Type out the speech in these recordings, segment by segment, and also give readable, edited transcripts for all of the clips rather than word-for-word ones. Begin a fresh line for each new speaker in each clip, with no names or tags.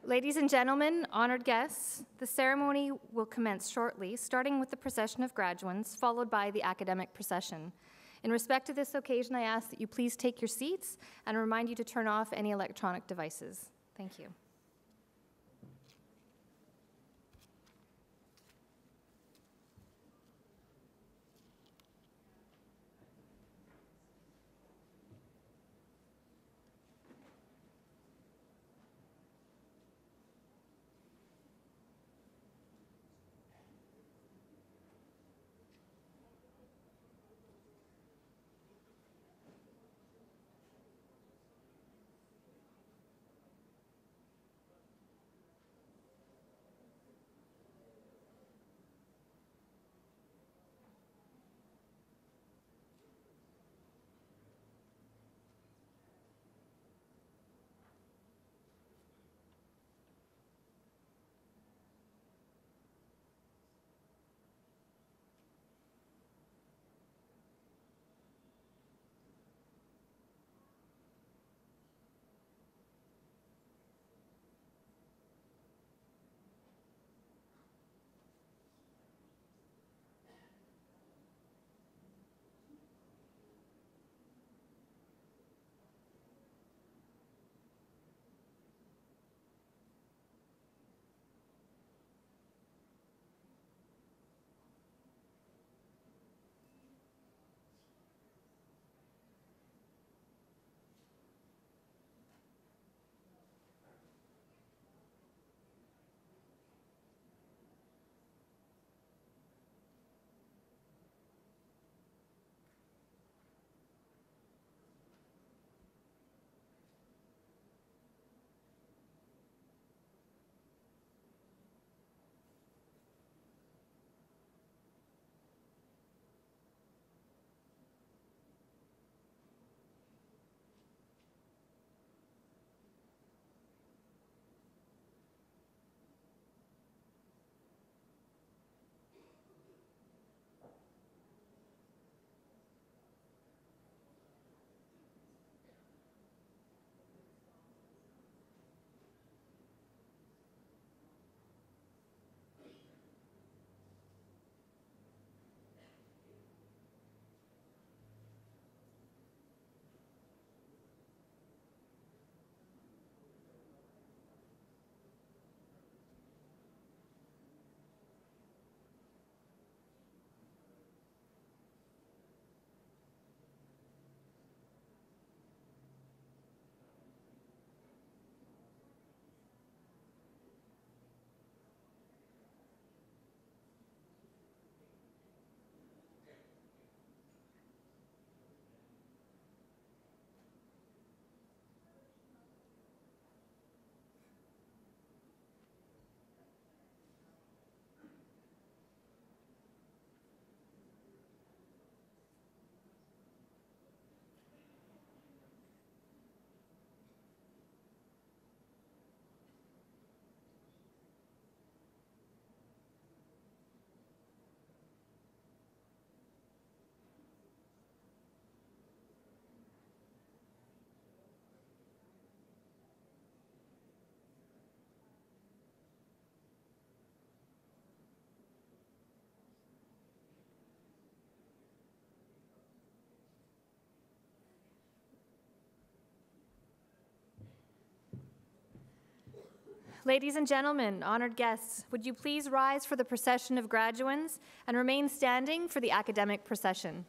Ladies and gentlemen, honored guests, the ceremony will commence shortly, starting with the procession of graduands, followed by the academic procession. In respect to this occasion, I ask that you please take your seats and remind you to turn off any electronic devices. Thank you. Ladies and gentlemen, honored guests, would you please rise for the procession of graduands and remain standing for the academic procession?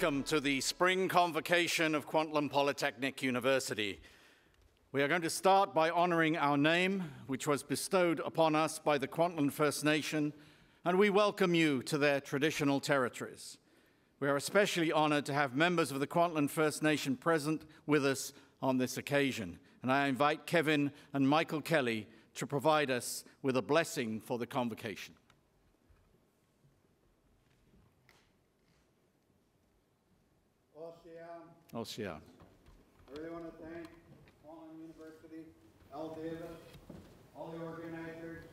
welcome to the Spring Convocation of Kwantlen Polytechnic University. We are going to start by honoring our name, which was bestowed upon us by the Kwantlen First Nation, and we welcome you to their traditional territories. We are especially honored to have members of the Kwantlen First Nation present with us on this occasion, and I invite Kevin and Michael Kelly to provide us with a blessing for the convocation.
I really want to thank Kwantlen University, Al Davis, all the organizers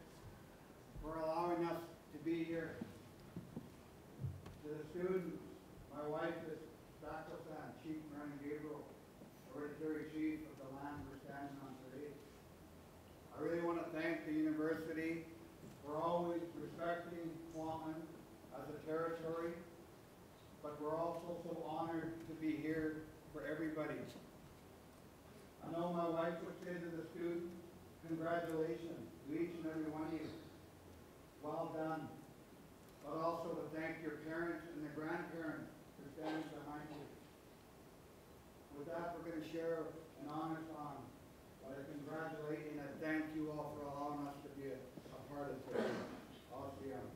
for allowing us to be here. To the students, my wife is Sacrosan, Chief Marion Gabriel, hereditary chief of the land we're standing on today. I really want to thank the university for always respecting Kwantlen as a territory, but we're also so honored to be here for everybody. I know my wife would say to the students, congratulations to each and every one of you. Well done. But also to thank your parents and the grandparents for standing behind you. With that, we're going to share an honor song. But I congratulate and I thank you all for allowing us to be a part of this. I'll see you.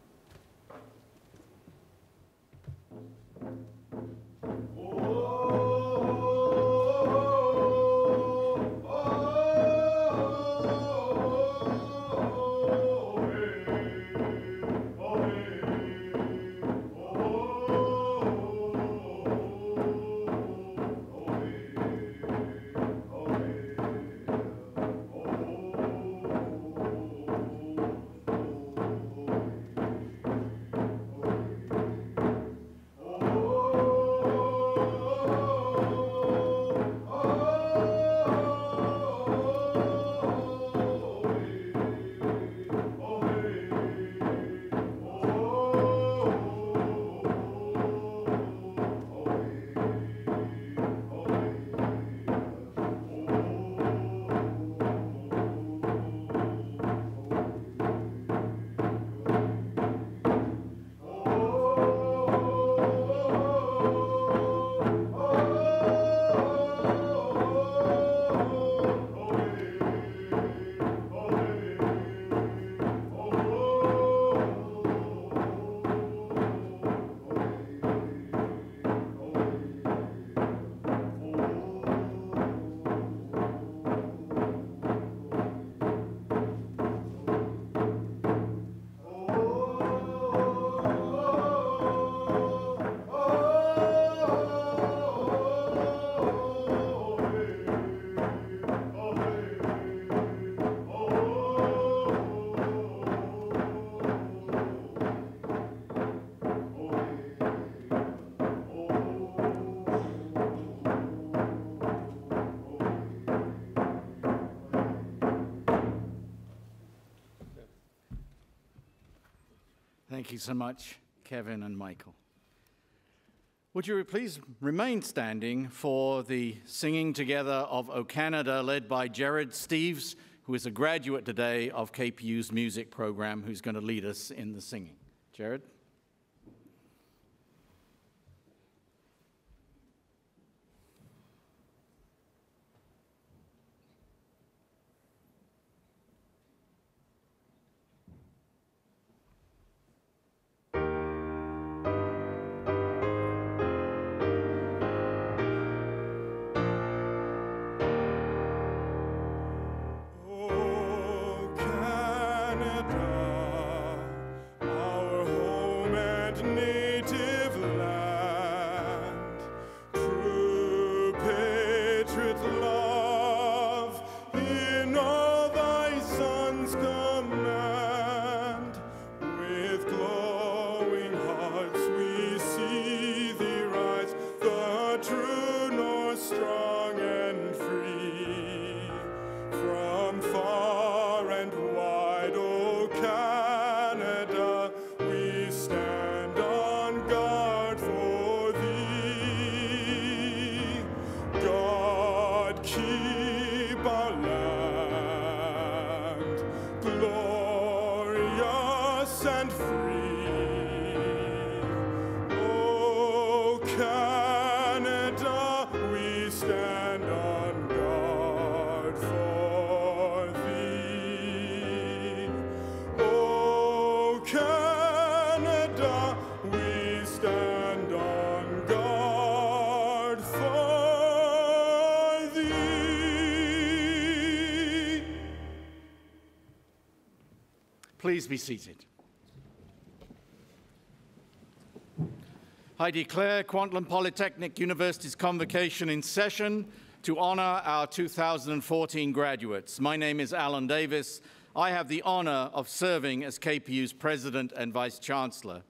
Thank you so much, Kevin and Michael. Would you please remain standing for the singing together of O Canada, led by Jared Steeves, who is a graduate today of KPU's music program, who's going to lead us in the singing. Jared?
Far and wide, O Canada.
Please be seated. I declare Kwantlen Polytechnic University's convocation in session to honor our 2014 graduates. My name is Alan Davis. I have the honor of serving as KPU's President and Vice Chancellor.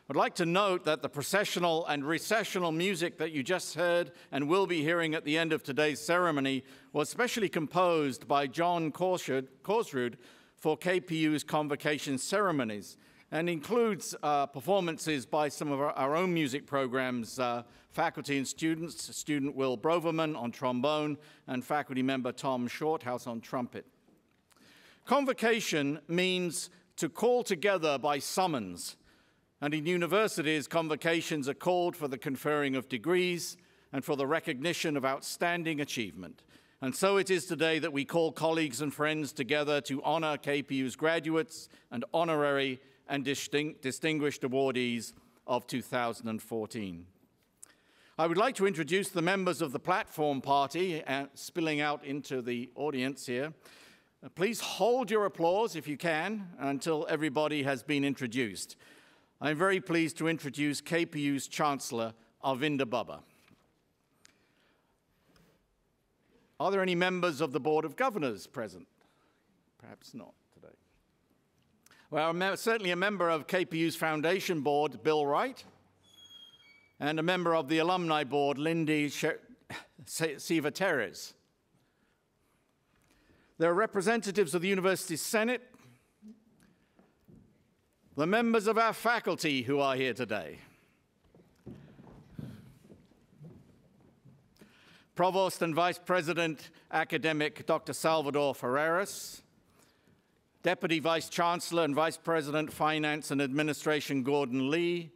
I'd like to note that the processional and recessional music that you just heard and will be hearing at the end of today's ceremony was specially composed by John Korsrud for KPU's convocation ceremonies and includes performances by some of our own music programs, faculty and students, student Will Broverman on trombone and faculty member Tom Shorthouse on trumpet. Convocation means to call together by summons. And in universities, convocations are called for the conferring of degrees and for the recognition of outstanding achievement. And so it is today that we call colleagues and friends together to honor KPU's graduates and honorary and distinguished awardees of 2014. I would like to introduce the members of the platform party spilling out into the audience here. Please hold your applause, if you can, until everybody has been introduced. I'm very pleased to introduce KPU's Chancellor, Arvinda Bubba. Are there any members of the Board of Governors present? Perhaps not today. Well, certainly a member of KPU's Foundation Board, Bill Wright, and a member of the Alumni Board, Lindy Siva-Teres. There are representatives of the University Senate, the members of our faculty who are here today. Provost and Vice President Academic Dr. Salvador Ferreras, Deputy Vice Chancellor and Vice President Finance and Administration Gordon Lee,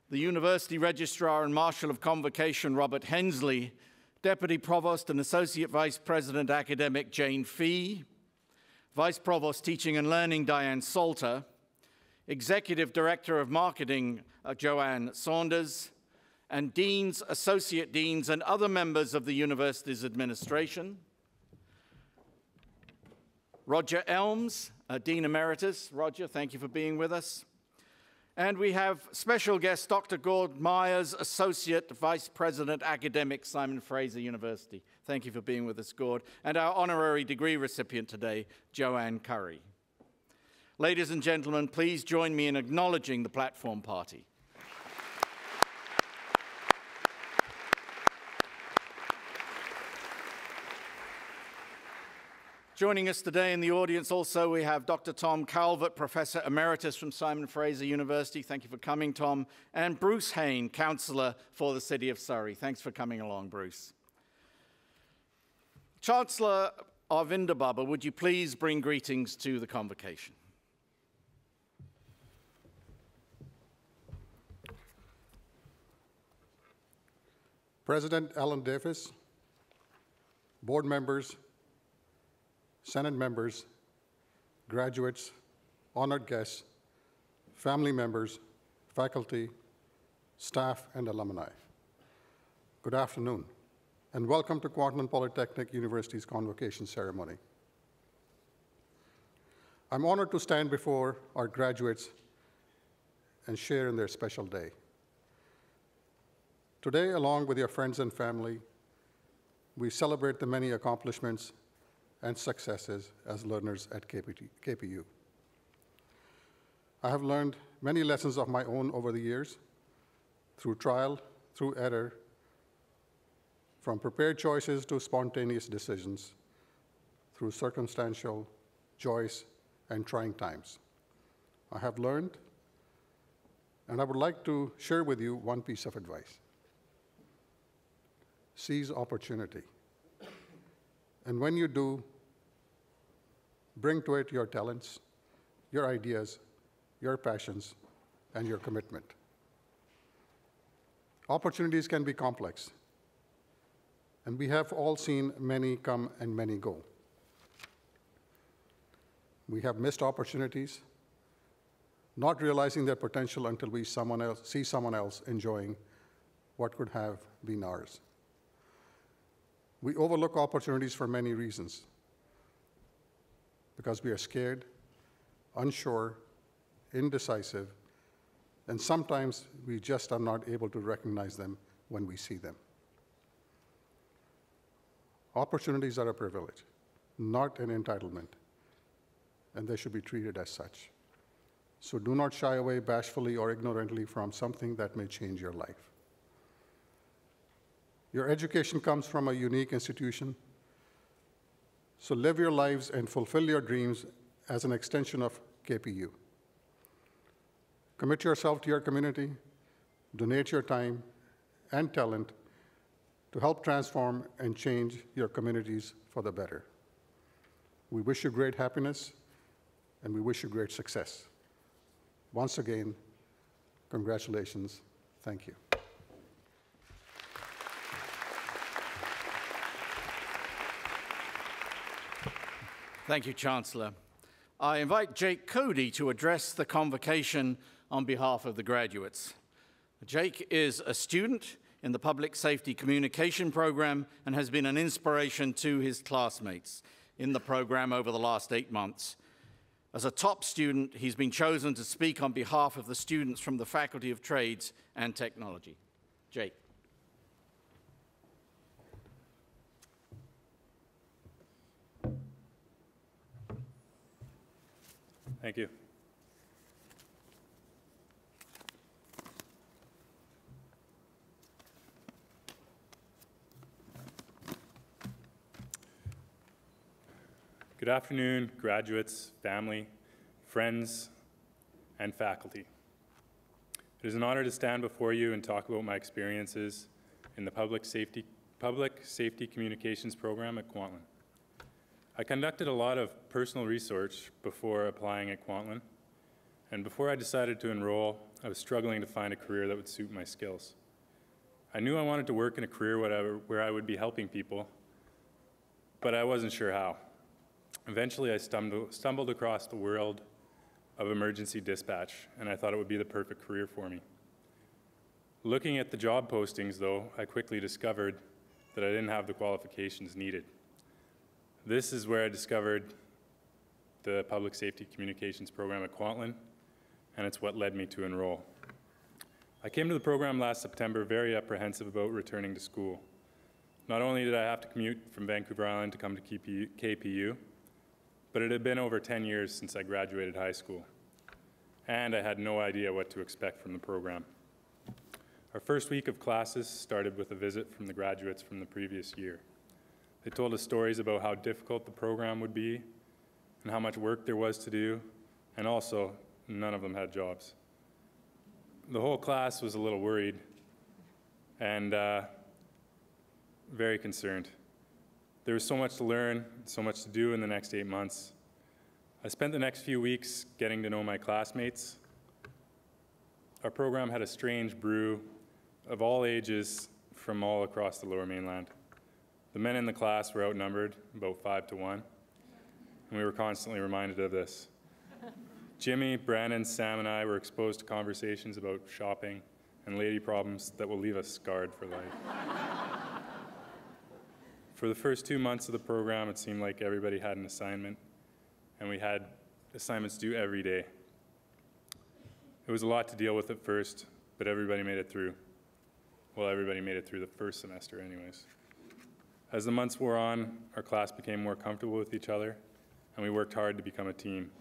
the University Registrar and Marshal of Convocation Robert Hensley, Deputy Provost and Associate Vice President Academic Jane Fee, Vice Provost Teaching and Learning Diane Salter, Executive Director of Marketing, Joanne Saunders, and Deans, Associate Deans, and other members of the university's administration. Roger Elms, Dean Emeritus. Roger, thank you for being with us. And we have special guest, Dr. Gord Myers, Associate Vice President Academic, Simon Fraser University. Thank you for being with us, Gord. And our honorary degree recipient today, Joanne Curry. Ladies and gentlemen, please join me in acknowledging the platform party. Joining us today in the audience also, we have Dr. Tom Calvert, Professor Emeritus from Simon Fraser University. Thank you for coming, Tom. And Bruce Hain, Councillor for the City of Surrey. Thanks for coming along, Bruce. Chancellor Arvinda Bubba, would you please bring greetings to the convocation?
President Alan Davis, board members, Senate members, graduates, honored guests, family members, faculty, staff, and alumni. Good afternoon, and welcome to Kwantlen Polytechnic University's convocation ceremony. I'm honored to stand before our graduates and share in their special day. Today, along with your friends and family, we celebrate the many accomplishments and successes as learners at KPU. I have learned many lessons of my own over the years, through trial, through error, from prepared choices to spontaneous decisions, through circumstantial, joys, and trying times. I have learned, and I would like to share with you one piece of advice. Seize opportunity. And when you do, bring to it your talents, your ideas, your passions, and your commitment. Opportunities can be complex, and we have all seen many come and many go. We have missed opportunities, not realizing their potential until we see someone else enjoying what could have been ours. We overlook opportunities for many reasons. Because we are scared, unsure, indecisive, and sometimes we just are not able to recognize them when we see them. Opportunities are a privilege, not an entitlement, and they should be treated as such. So do not shy away bashfully or ignorantly from something that may change your life. Your education comes from a unique institution, so live your lives and fulfill your dreams as an extension of KPU. Commit yourself to your community, donate your time and talent to help transform and change your communities for the better. We wish you great happiness, and we wish you great success. Once again, congratulations. Thank you.
Thank you, Chancellor. I invite Jake Cody to address the convocation on behalf of the graduates. Jake is a student in the Public Safety Communication program and has been an inspiration to his classmates in the program over the last 8 months. As a top student, he's been chosen to speak on behalf of the students from the Faculty of Trades and Technology. Jake.
Thank you. Good afternoon, graduates, family, friends, and faculty. It is an honor to stand before you and talk about my experiences in the Public Safety Communications program at Kwantlen. I conducted a lot of personal research before applying at Kwantlen, and before I decided to enroll, I was struggling to find a career that would suit my skills. I knew I wanted to work in a career where I would be helping people, but I wasn't sure how. Eventually, I stumbled across the world of emergency dispatch, and I thought it would be the perfect career for me. Looking at the job postings, though, I quickly discovered that I didn't have the qualifications needed. This is where I discovered the Public Safety Communications program at Kwantlen, and it's what led me to enroll. I came to the program last September very apprehensive about returning to school. Not only did I have to commute from Vancouver Island to come to KPU, but it had been over 10 years since I graduated high school, and I had no idea what to expect from the program. Our first week of classes started with a visit from the graduates from the previous year. They told us stories about how difficult the program would be and how much work there was to do, and also none of them had jobs. The whole class was a little worried and very concerned. There was so much to learn, so much to do in the next 8 months. I spent the next few weeks getting to know my classmates. Our program had a strange brew of all ages from all across the Lower Mainland. The men in the class were outnumbered, about 5 to 1, and we were constantly reminded of this. Jimmy, Brandon, Sam, and I were exposed to conversations about shopping and lady problems that will leave us scarred for life. For the first 2 months of the program, it seemed like everybody had an assignment, and we had assignments due every day. It was a lot to deal with at first, but everybody made it through. Well, everybody made it through the first semester anyways. As the months wore on, our class became more comfortable with each other, and we worked hard to become a team.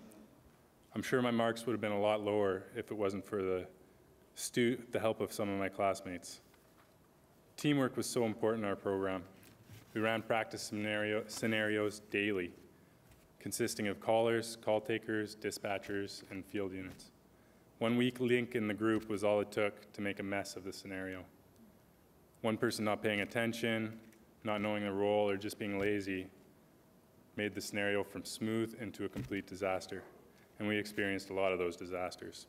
I'm sure my marks would have been a lot lower if it wasn't for the help of some of my classmates. Teamwork was so important in our program. We ran practice scenarios daily, consisting of callers, call takers, dispatchers, and field units. One weak link in the group was all it took to make a mess of the scenario. One person not paying attention, not knowing the role, or just being lazy made the scenario from smooth into a complete disaster, and we experienced a lot of those disasters.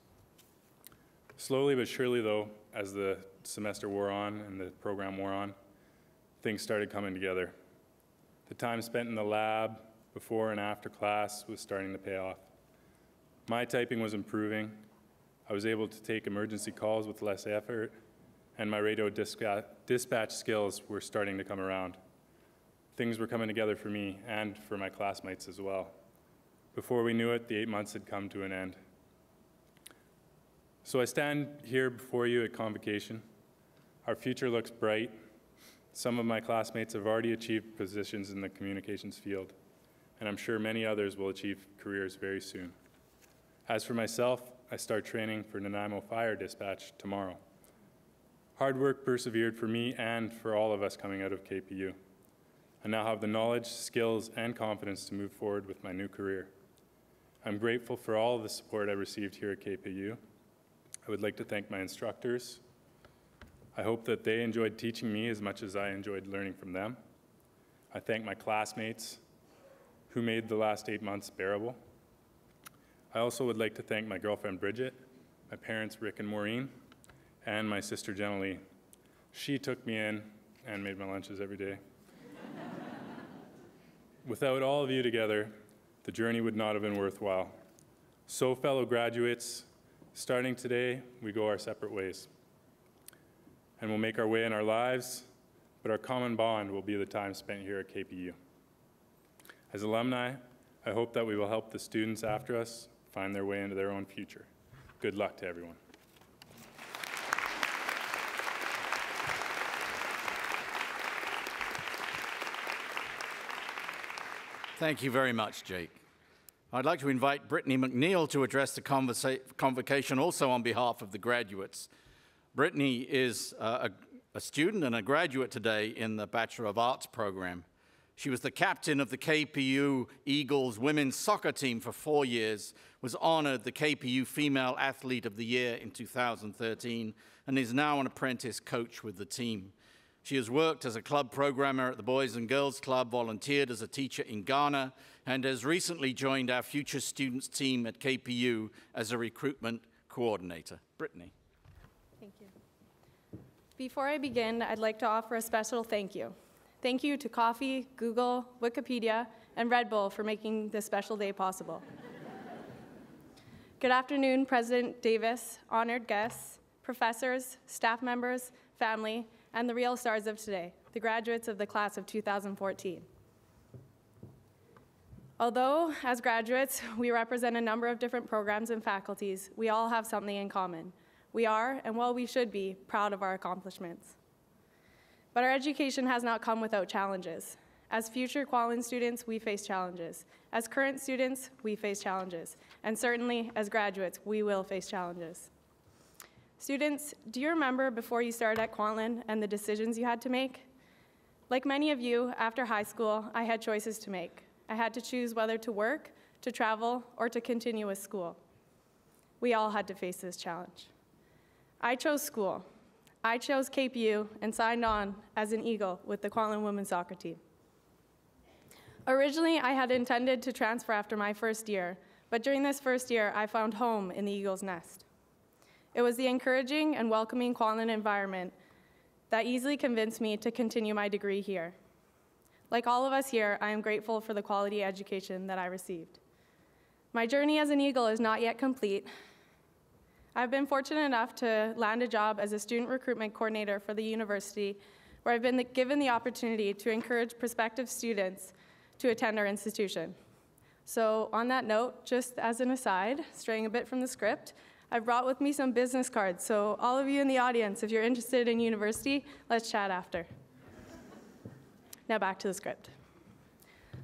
Slowly but surely, though, as the semester wore on and the program wore on, things started coming together. The time spent in the lab before and after class was starting to pay off. My typing was improving. I was able to take emergency calls with less effort, and my radio dispatch skills were starting to come around. Things were coming together for me and for my classmates as well. Before we knew it, the 8 months had come to an end. So I stand here before you at Convocation. Our future looks bright. Some of my classmates have already achieved positions in the communications field, and I'm sure many others will achieve careers very soon. As for myself, I start training for Nanaimo Fire Dispatch tomorrow. Hard work persevered for me and for all of us coming out of KPU. I now have the knowledge, skills, and confidence to move forward with my new career. I'm grateful for all of the support I received here at KPU. I would like to thank my instructors. I hope that they enjoyed teaching me as much as I enjoyed learning from them. I thank my classmates who made the last 8 months bearable. I also would like to thank my girlfriend Bridget, my parents Rick and Maureen, and my sister Jenny. She took me in and made my lunches every day. Without all of you together, the journey would not have been worthwhile. So, fellow graduates, starting today, we go our separate ways. And we'll make our way in our lives, but our common bond will be the time spent here at KPU. As alumni, I hope that we will help the students after us find their way into their own future. Good luck to everyone.
Thank you very much, Jake. I'd like to invite Brittany McNeil to address the convocation also on behalf of the graduates. Brittany is a student and a graduate today in the Bachelor of Arts program. She was the captain of the KPU Eagles women's soccer team for 4 years, was honored the KPU Female Athlete of the Year in 2013, and is now an apprentice coach with the team. She has worked as a club programmer at the Boys and Girls Club, volunteered as a teacher in Ghana, and has recently joined our Future Students team at KPU as a recruitment coordinator. Brittany.
Thank you. Before I begin, I'd like to offer a special thank you. Thank you to Coffee, Google, Wikipedia, and Red Bull for making this special day possible. Good afternoon, President Davis, honored guests, professors, staff members, family, and the real stars of today, the graduates of the class of 2014. Although, as graduates, we represent a number of different programs and faculties, we all have something in common. We are, and well, we should be, proud of our accomplishments. But our education has not come without challenges. As future Kwantlen students, we face challenges. As current students, we face challenges. And certainly, as graduates, we will face challenges. Students, do you remember before you started at Kwantlen and the decisions you had to make? Like many of you, after high school, I had choices to make. I had to choose whether to work, to travel, or to continue with school. We all had to face this challenge. I chose school. I chose KPU and signed on as an Eagle with the Kwantlen women's soccer team. Originally, I had intended to transfer after my first year, but during this first year, I found home in the Eagle's nest. It was the encouraging and welcoming Kwantlen environment that easily convinced me to continue my degree here. Like all of us here, I am grateful for the quality education that I received. My journey as an Eagle is not yet complete. I've been fortunate enough to land a job as a student recruitment coordinator for the university, where I've been given the opportunity to encourage prospective students to attend our institution. So on that note, just as an aside, straying a bit from the script, I brought with me some business cards, so all of you in the audience, if you're interested in university, let's chat after. Now back to the script.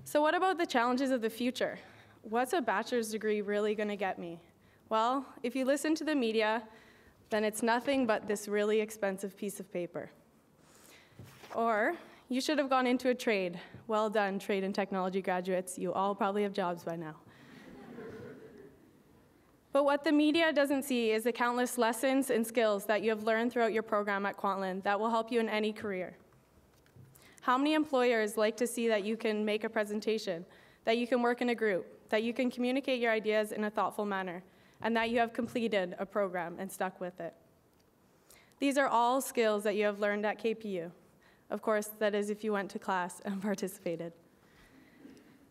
So what about the challenges of the future? What's a bachelor's degree really going to get me? Well, if you listen to the media, then it's nothing but this really expensive piece of paper. Or you should have gone into a trade. Well done, trade and technology graduates. You all probably have jobs by now. But what the media doesn't see is the countless lessons and skills that you have learned throughout your program at Kwantlen that will help you in any career. How many employers like to see that you can make a presentation, that you can work in a group, that you can communicate your ideas in a thoughtful manner, and that you have completed a program and stuck with it? These are all skills that you have learned at KPU. Of course, that is if you went to class and participated.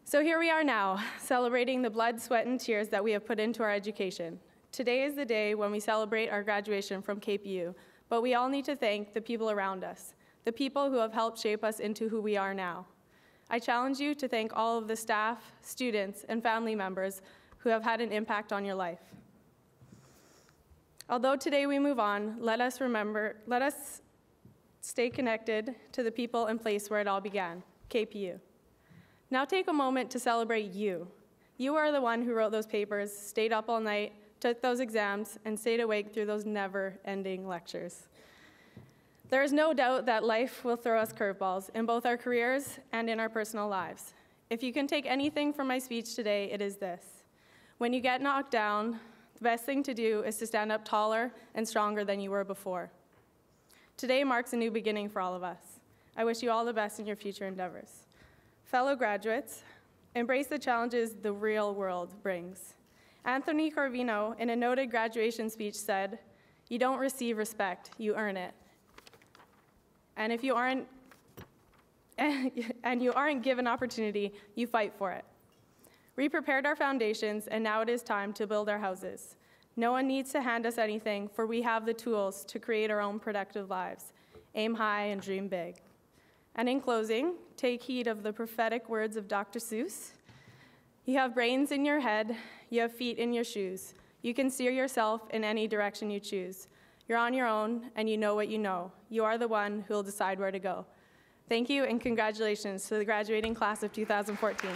So here we are now, celebrating the blood, sweat, and tears that we have put into our education. Today is the day when we celebrate our graduation from KPU, but we all need to thank the people around us, the people who have helped shape us into who we are now. I challenge you to thank all of the staff, students, and family members who have had an impact on your life. Although today we move on, let us stay connected to the people and place where it all began, KPU. Now take a moment to celebrate you. You are the one who wrote those papers, stayed up all night, took those exams, and stayed awake through those never-ending lectures. There is no doubt that life will throw us curveballs in both our careers and in our personal lives. If you can take anything from my speech today, it is this. When you get knocked down, the best thing to do is to stand up taller and stronger than you were before. Today marks a new beginning for all of us. I wish you all the best in your future endeavors. Fellow graduates, embrace the challenges the real world brings. Anthony Corvino, in a noted graduation speech, said, "You don't receive respect, you earn it. And if you aren't given opportunity, you fight for it." We prepared our foundations, and now it is time to build our houses. No one needs to hand us anything, for we have the tools to create our own productive lives. Aim high and dream big. And in closing, take heed of the prophetic words of Dr. Seuss. You have brains in your head, you have feet in your shoes. You can steer yourself in any direction you choose. You're on your own, and you know what you know. You are the one who will decide where to go. Thank you, and congratulations to the graduating class of 2014.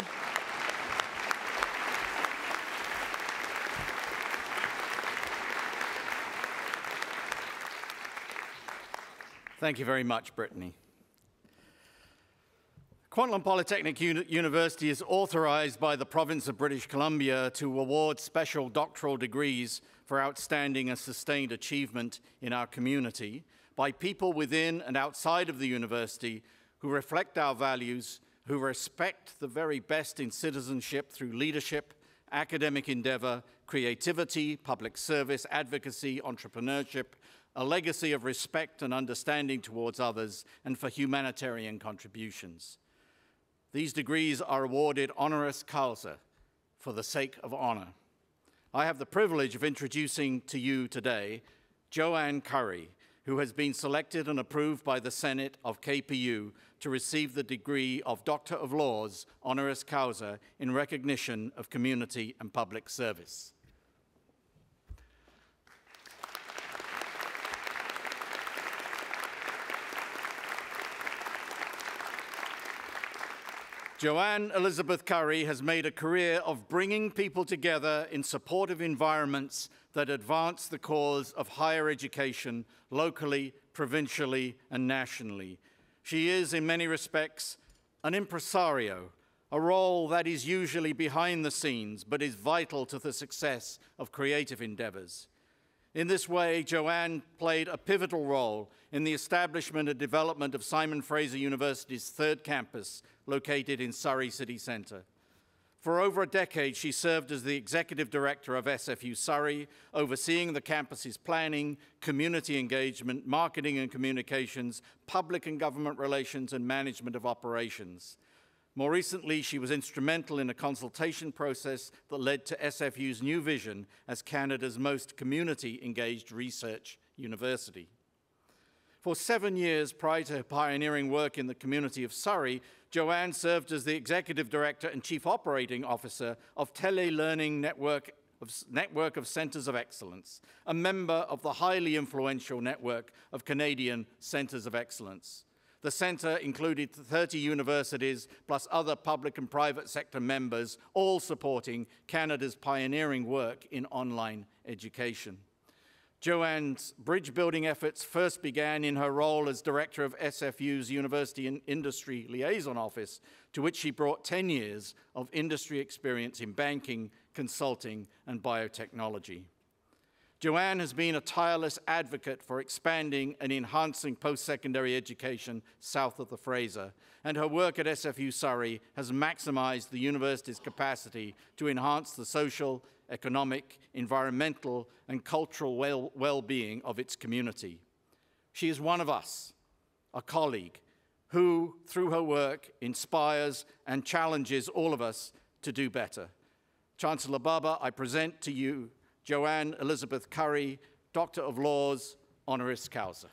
Thank you very much, Brittany. Kwantlen Polytechnic University is authorized by the province of British Columbia to award special doctoral degrees for outstanding and sustained achievement in our community by people within and outside of the university who reflect our values, who respect the very best in citizenship through leadership, academic endeavor, creativity, public service, advocacy, entrepreneurship, a legacy of respect and understanding towards others, and for humanitarian contributions. These degrees are awarded honoris causa, for the sake of honor. I have the privilege of introducing to you today Joanne Curry, who has been selected and approved by the Senate of KPU to receive the degree of Doctor of Laws, honoris causa, in recognition of community and public service. Joanne Elizabeth Curry has made a career of bringing people together in supportive environments that advance the cause of higher education locally, provincially, and nationally. She is, in many respects, an impresario, a role that is usually behind the scenes but is vital to the success of creative endeavors. In this way, Joanne played a pivotal role in the establishment and development of Simon Fraser University's third campus, located in Surrey City Centre. For over a decade, she served as the executive director of SFU Surrey, overseeing the campus's planning, community engagement, marketing and communications, public and government relations, and management of operations. More recently, she was instrumental in a consultation process that led to SFU's new vision as Canada's most community-engaged research university. For 7 years prior to her pioneering work in the community of Surrey, Joanne served as the Executive Director and Chief Operating Officer of Tele-Learning Network of Centres of Excellence, a member of the highly influential network of Canadian Centres of Excellence. The centre included 30 universities plus other public and private sector members, all supporting Canada's pioneering work in online education. Joanne's bridge-building efforts first began in her role as director of SFU's University and Industry Liaison Office, to which she brought 10 years of industry experience in banking, consulting, and biotechnology. Joanne has been a tireless advocate for expanding and enhancing post-secondary education south of the Fraser, and her work at SFU Surrey has maximized the university's capacity to enhance the social, economic, environmental, and cultural well-being of its community. She is one of us, a colleague, who, through her work, inspires and challenges all of us to do better. Chancellor Baba, I present to you Joanne Elizabeth Curry, Doctor of Laws, honoris causa.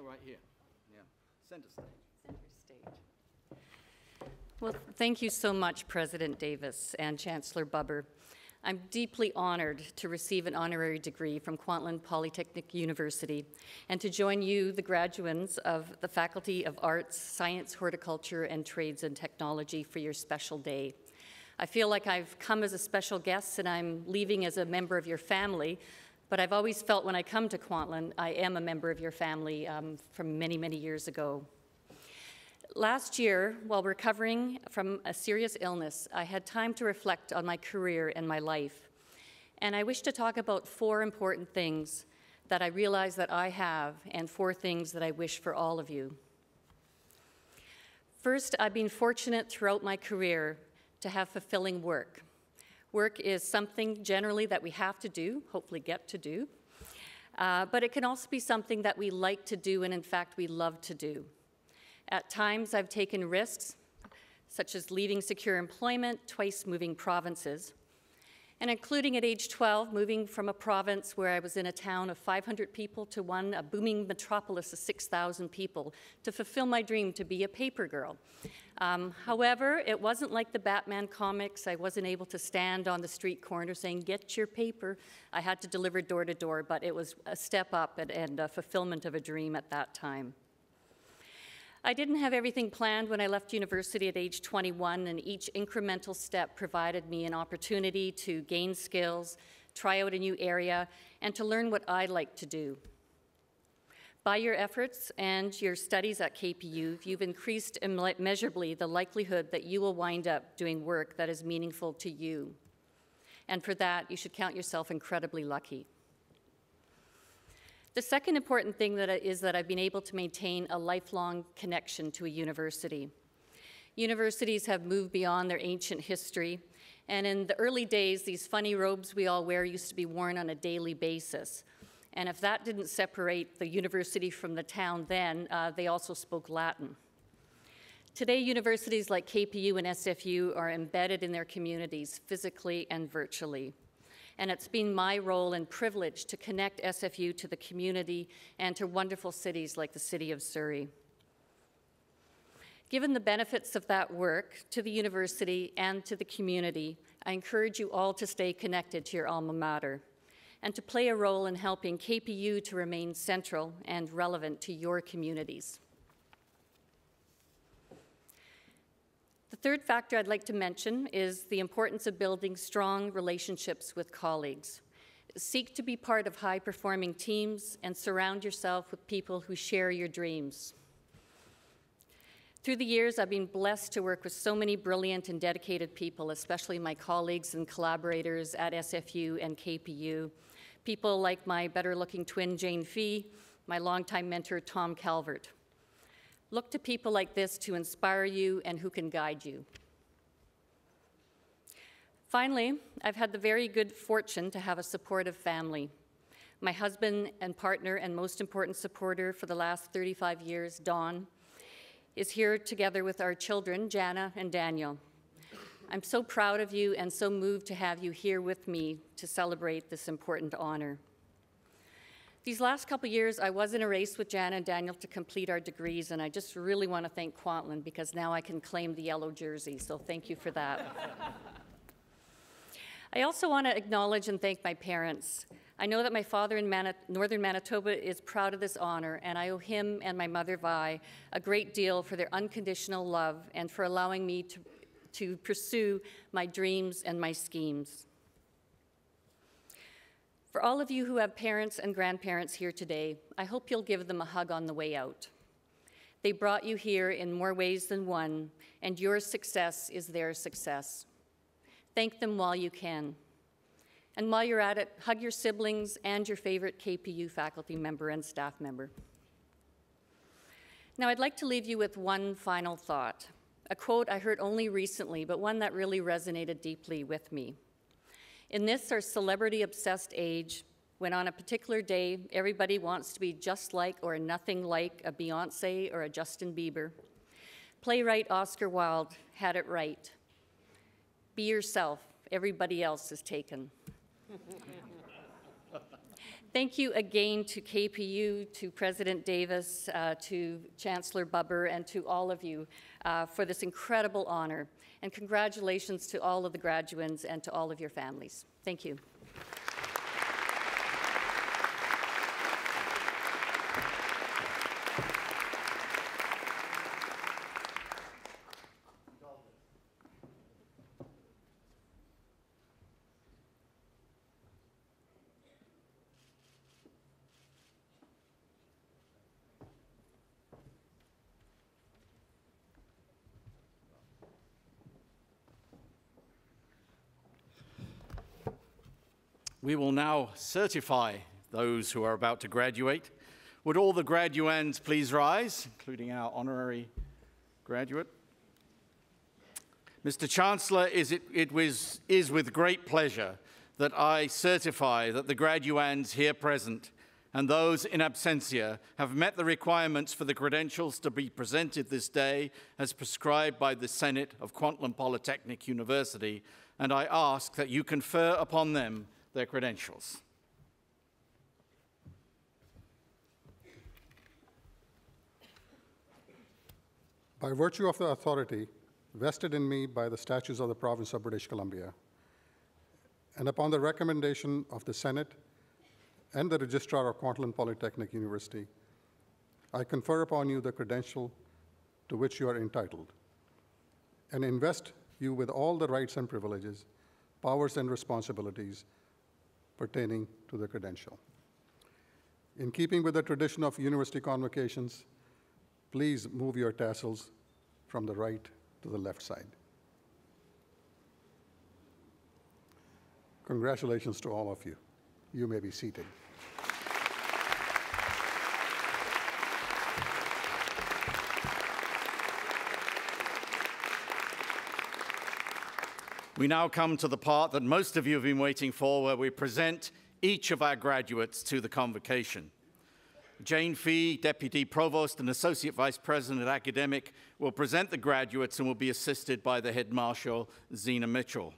right here. Yeah, center stage.
Center stage. Well, thank you so much, President Davis and Chancellor Bubber. I'm deeply honored to receive an honorary degree from Kwantlen Polytechnic University and to join you, the graduates of the Faculty of Arts, Science, Horticulture, and Trades and Technology for your special day. I feel like I've come as a special guest and I'm leaving as a member of your family, but I've always felt when I come to Kwantlen, I am a member of your family from many, many years ago. Last year, while recovering from a serious illness, I had time to reflect on my career and my life. And I wish to talk about 4 important things that I realize that I have and 4 things that I wish for all of you. First, I've been fortunate throughout my career to have fulfilling work. Work is something generally that we have to do, hopefully get to do, but it can also be something that we like to do and in fact we love to do. At times, I've taken risks, such as leaving secure employment, twice moving provinces, and including at age 12, moving from a province where I was in a town of 500 people to a booming metropolis of 6,000 people to fulfill my dream to be a paper girl. However, it wasn't like the Batman comics. I wasn't able to stand on the street corner saying, "Get your paper." I had to deliver door to door, but it was a step up and a fulfillment of a dream at that time. I didn't have everything planned when I left university at age 21, and each incremental step provided me an opportunity to gain skills, try out a new area, and to learn what I like to do. By your efforts and your studies at KPU, you've increased immeasurably the likelihood that you will wind up doing work that is meaningful to you. And for that, you should count yourself incredibly lucky. The second important thing is that I've been able to maintain a lifelong connection to a university. Universities have moved beyond their ancient history, and in the early days, these funny robes we all wear used to be worn on a daily basis. And if that didn't separate the university from the town then, they also spoke Latin. Today, universities like KPU and SFU are embedded in their communities physically and virtually. And it's been my role and privilege to connect SFU to the community and to wonderful cities like the city of Surrey. Given the benefits of that work to the university and to the community, I encourage you all to stay connected to your alma mater and to play a role in helping KPU to remain central and relevant to your communities. The third factor I'd like to mention is the importance of building strong relationships with colleagues. Seek to be part of high-performing teams and surround yourself with people who share your dreams. Through the years, I've been blessed to work with so many brilliant and dedicated people, especially my colleagues and collaborators at SFU and KPU. People like my better-looking twin, Jane Fee, my longtime mentor, Tom Calvert. Look to people like this to inspire you and who can guide you. Finally, I've had the very good fortune to have a supportive family. My husband and partner and most important supporter for the last 35 years, Dawn, is here together with our children, Jana and Daniel. I'm so proud of you and so moved to have you here with me to celebrate this important honor. These last couple years, I was in a race with Jana and Daniel to complete our degrees, and I just really want to thank Kwantlen because now I can claim the yellow jersey, so thank you for that. I also want to acknowledge and thank my parents. I know that my father in northern Manitoba is proud of this honor, and I owe him and my mother, Vi, a great deal for their unconditional love and for allowing me to pursue my dreams and my schemes. For all of you who have parents and grandparents here today, I hope you'll give them a hug on the way out. They brought you here in more ways than one, and your success is their success. Thank them while you can. And while you're at it, hug your siblings and your favorite KPU faculty member and staff member. Now, I'd like to leave you with one final thought, a quote I heard only recently, but one that really resonated deeply with me. In this, our celebrity-obsessed age, when on a particular day, everybody wants to be just like or nothing like a Beyonce or a Justin Bieber, playwright Oscar Wilde had it right. Be yourself. Everybody else is taken. Thank you again to KPU, to President Davis, to Chancellor Bubber, and to all of you for this incredible honor. And congratulations to all of the graduands and to all of your families. Thank you.
We will now certify those who are about to graduate. Would all the graduands please rise, including our honorary graduate? Mr. Chancellor, it is with great pleasure that I certify that the graduands here present and those in absentia have met the requirements for the credentials to be presented this day as prescribed by the Senate of Kwantlen Polytechnic University, and I ask that you confer upon them their credentials.
By virtue of the authority vested in me by the statutes of the province of British Columbia, and upon the recommendation of the Senate and the Registrar of Kwantlen Polytechnic University, I confer upon you the credential to which you are entitled, and invest you with all the rights and privileges, powers and responsibilities pertaining to the credential. In keeping with the tradition of university convocations, please move your tassels from the right to the left side. Congratulations to all of you. You may be seated.
We now come to the part that most of you have been waiting for, where we present each of our graduates to the convocation. Jane Fee, Deputy Provost and Associate Vice President Academic, will present the graduates and will be assisted by the Head Marshal, Zena Mitchell.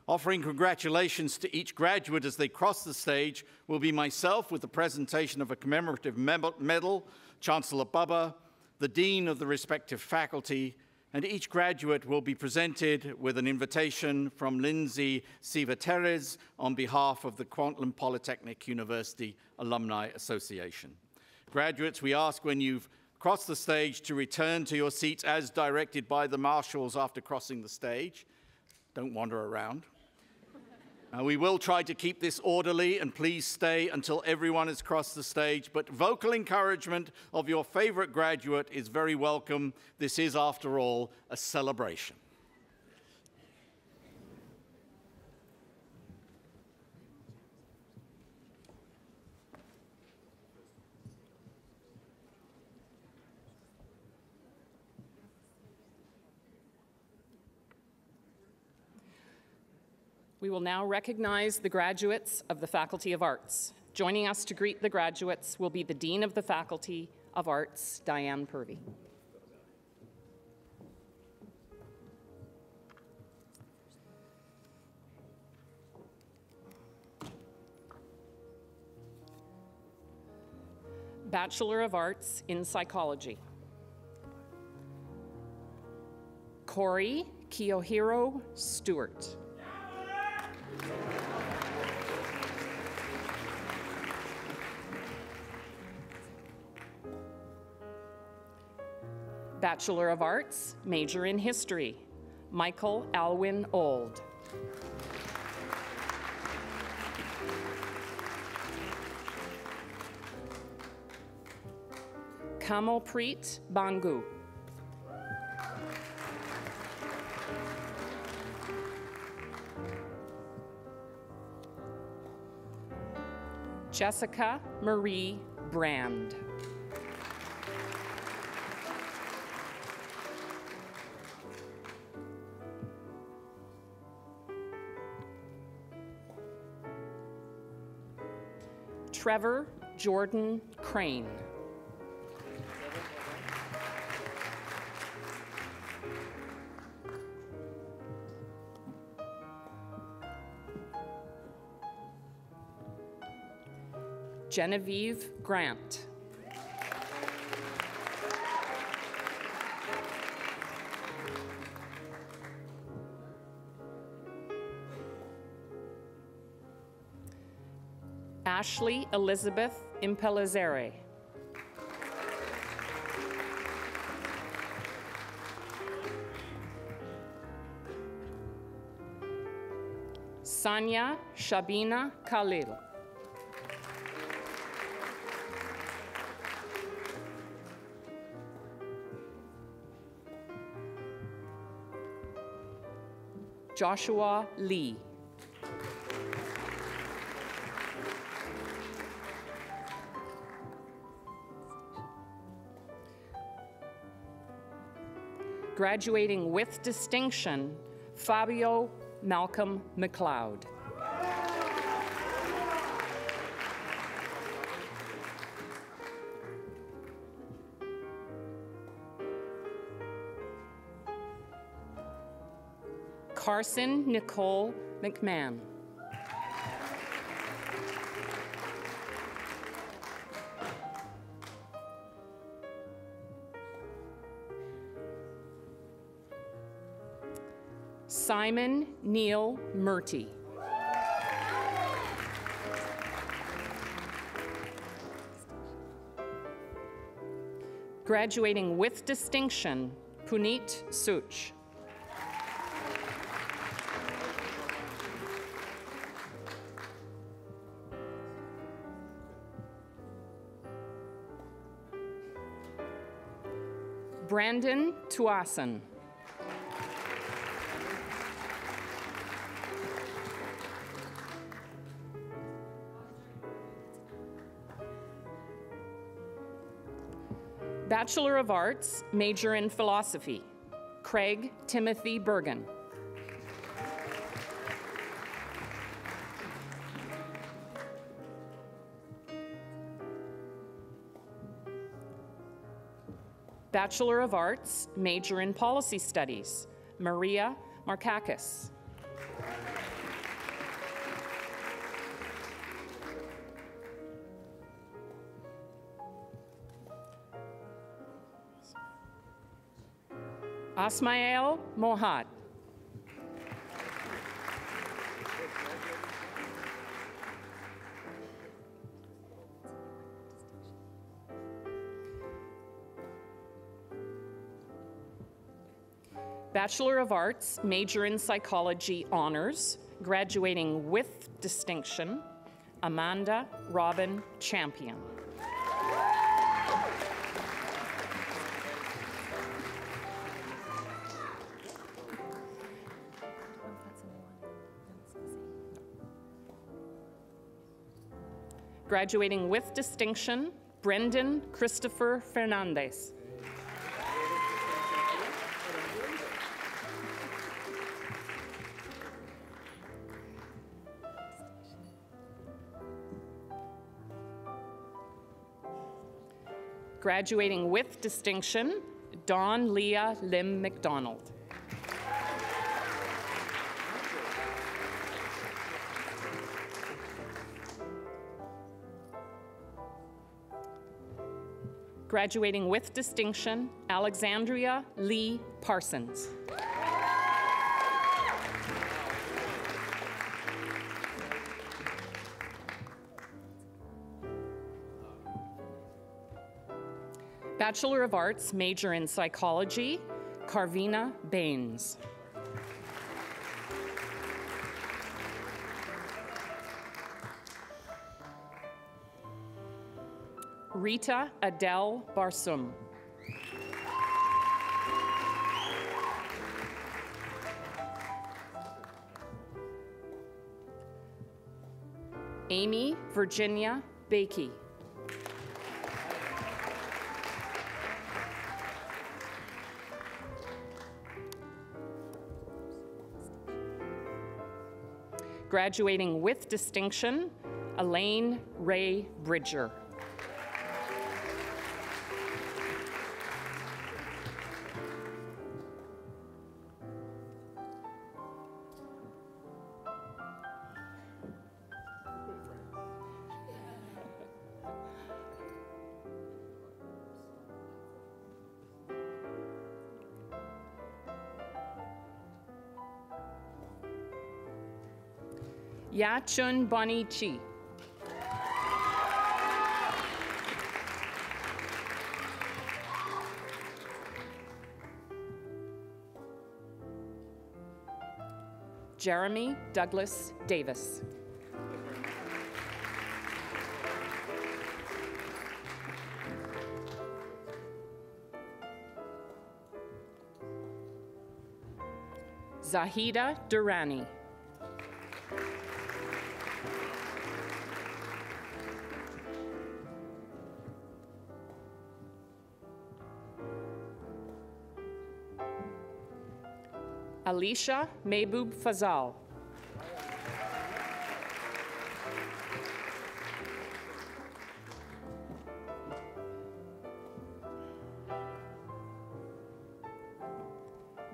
Offering congratulations to each graduate as they cross the stage will be myself with the presentation of a commemorative medal, Chancellor Bubber, the Dean of the respective faculty, and each graduate will be presented with an invitation from Lindsay Siva-Terez on behalf of the Kwantlen Polytechnic University Alumni Association. Graduates, we ask when you've crossed the stage to return to your seats as directed by the marshals after crossing the stage. Don't wander around. We will try to keep this orderly, and please stay until everyone has crossed the stage, but vocal encouragement of your favorite graduate is very welcome. This is, after all, a celebration.
We will now recognize the graduates of the Faculty of Arts. Joining us to greet the graduates will be the Dean of the Faculty of Arts, Diane Purvey. Bachelor of Arts in Psychology. Corey Kiyohiro Stewart. Bachelor of Arts, major in History, Michael Alwyn Old. Kamalpreet Bangu. Jessica Marie Brand. Trevor Jordan Crane. Genevieve Grant. Ashley Elizabeth Impelizere. Sanya Shabina Khalil. Joshua Lee. Graduating with distinction, Fabio Malcolm McLeod. Carson Nicole McMahon. Simon Neil Murty. Graduating with distinction, Puneet Such. Brandon Tuason. Bachelor of Arts, major in philosophy, Craig Timothy Bergen. Bachelor of Arts, major in policy studies, Maria Markakis. Asmael Mohad. Bachelor of Arts, major in psychology honors, graduating with distinction, Amanda Robin Champion. Graduating with distinction, Brendan Christopher Fernandez. Graduating with distinction, Dawn Leah Lim McDonald. Graduating with distinction, Alexandria Lee Parsons. Bachelor of Arts, major in psychology, Carvina Baines. Rita Adele Barsum. Amy Virginia Bakey. Graduating with distinction, Elaine Ray Bridger. Ya Chun Boni Chi. Jeremy Douglas Davis. Zahida Durrani. Alicia Mehboob Fazal.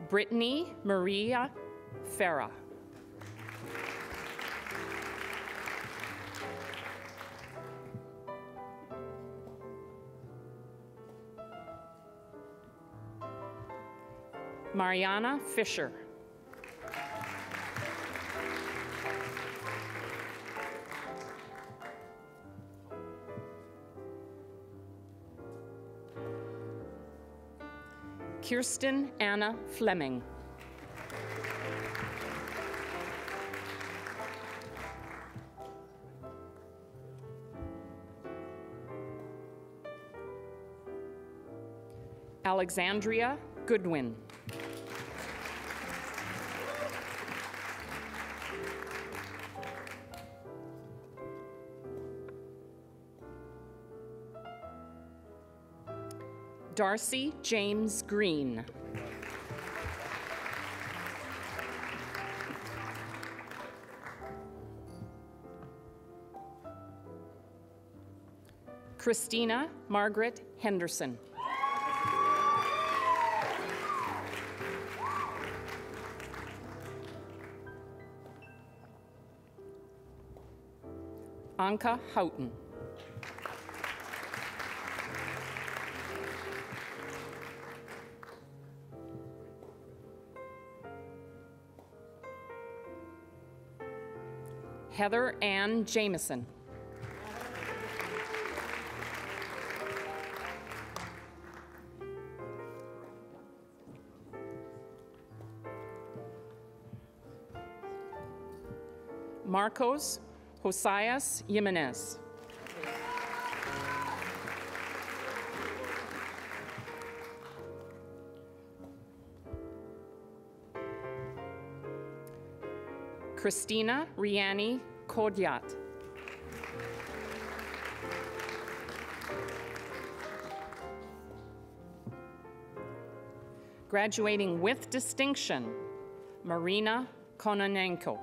Brittany Maria Farah. Mariana Fisher. Kirsten Anna Fleming. Alexandria Goodwin. Darcy James Green. Christina Margaret Henderson. Anka Houghton. Heather Ann Jameson. Marcos Josias Jimenez. Christina Riani Kodyat. Graduating with distinction, Marina Kononenko.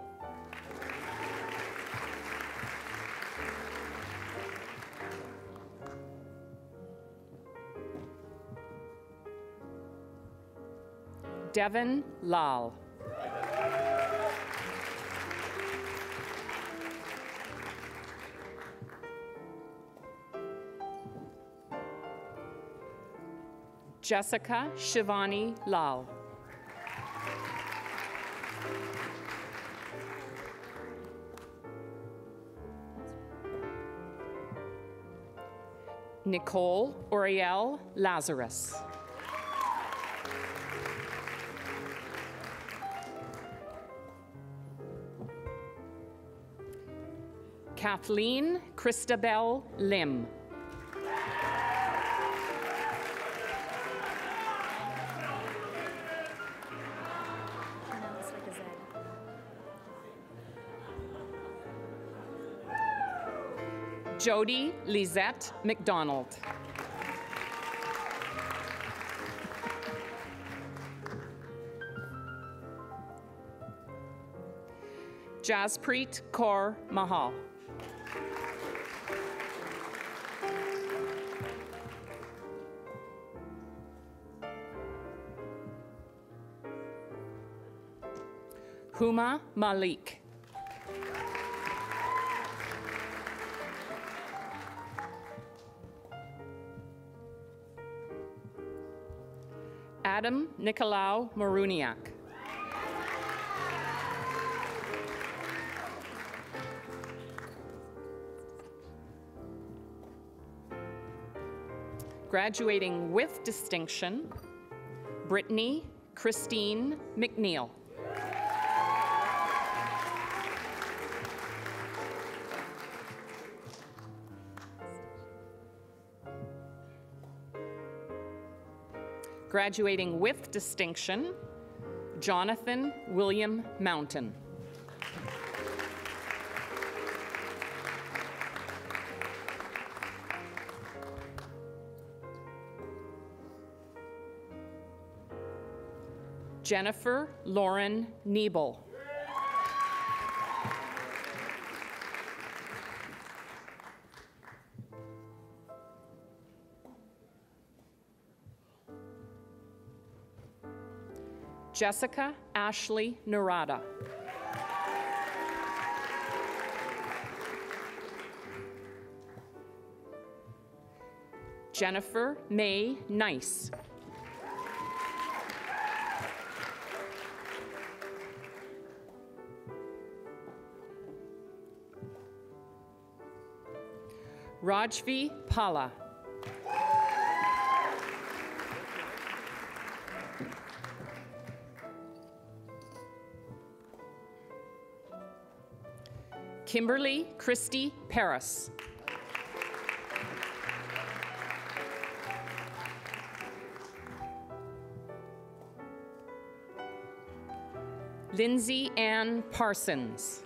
Devin Lal. Jessica Shivani Lal. Nicole Oriel Lazarus. Kathleen Christabel Lim. Jody Lizette McDonald. Jaspreet Kaur Mahal. Huma Malik. Adam Nicolau Maruniak. Graduating with distinction, Brittany Christine McNeil. Graduating with distinction, Jonathan William Mountain. Jennifer Lauren Niebel. Jessica Ashley Narada. Jennifer May Nice. Rajvi Pala. Kimberly Christie Paris. Lindsay Ann Parsons.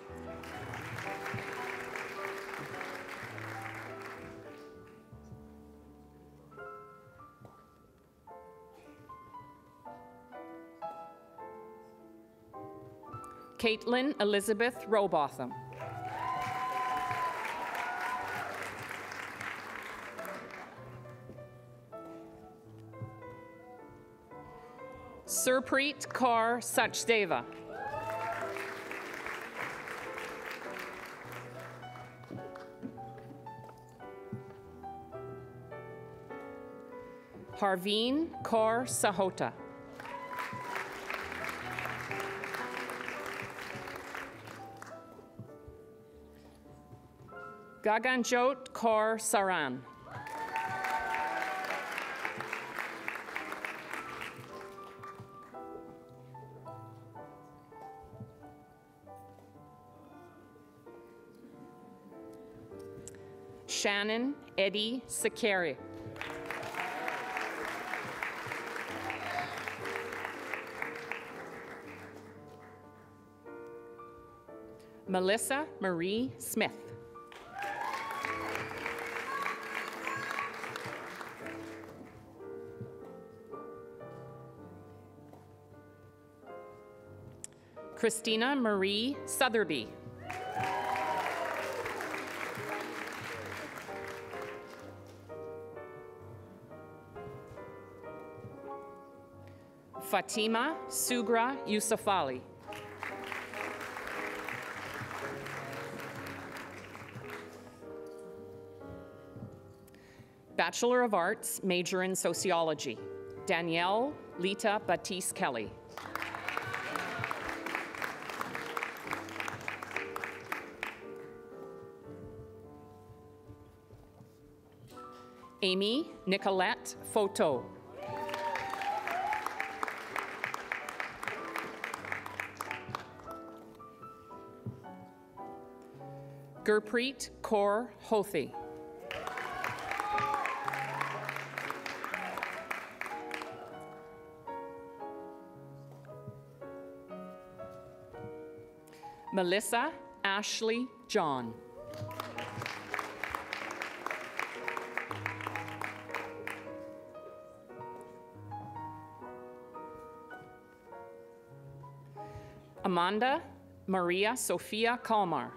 Caitlin Elizabeth Robotham. Surpreet Kaur Sachdeva. Harveen Kaur Sahota. Gaganjot Kaur Saran. Shannon Eddie Sakari. Melissa Marie Smith. Christina Marie Southerby. Fatima Sugra Yusufali. Bachelor of Arts, major in Sociology, Danielle Lita Batiste Kelly. Amy Nicolette Photo. Gurpreet Kaur Hothi. Melissa Ashley John. Amanda Maria Sophia Kalmar.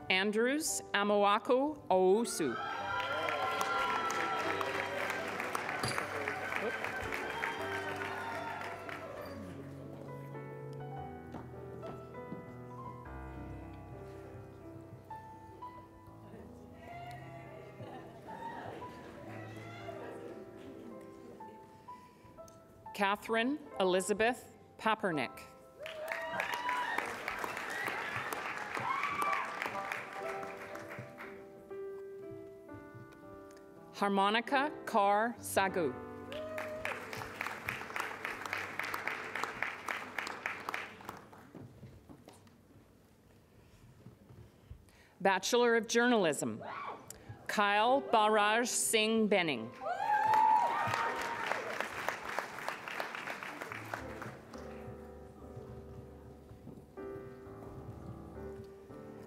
Andrews Amoako Ousu. Catherine Elizabeth Papernick. Harmonica Kaur Sagu. Bachelor of Journalism, Kyle Baraj Singh Benning.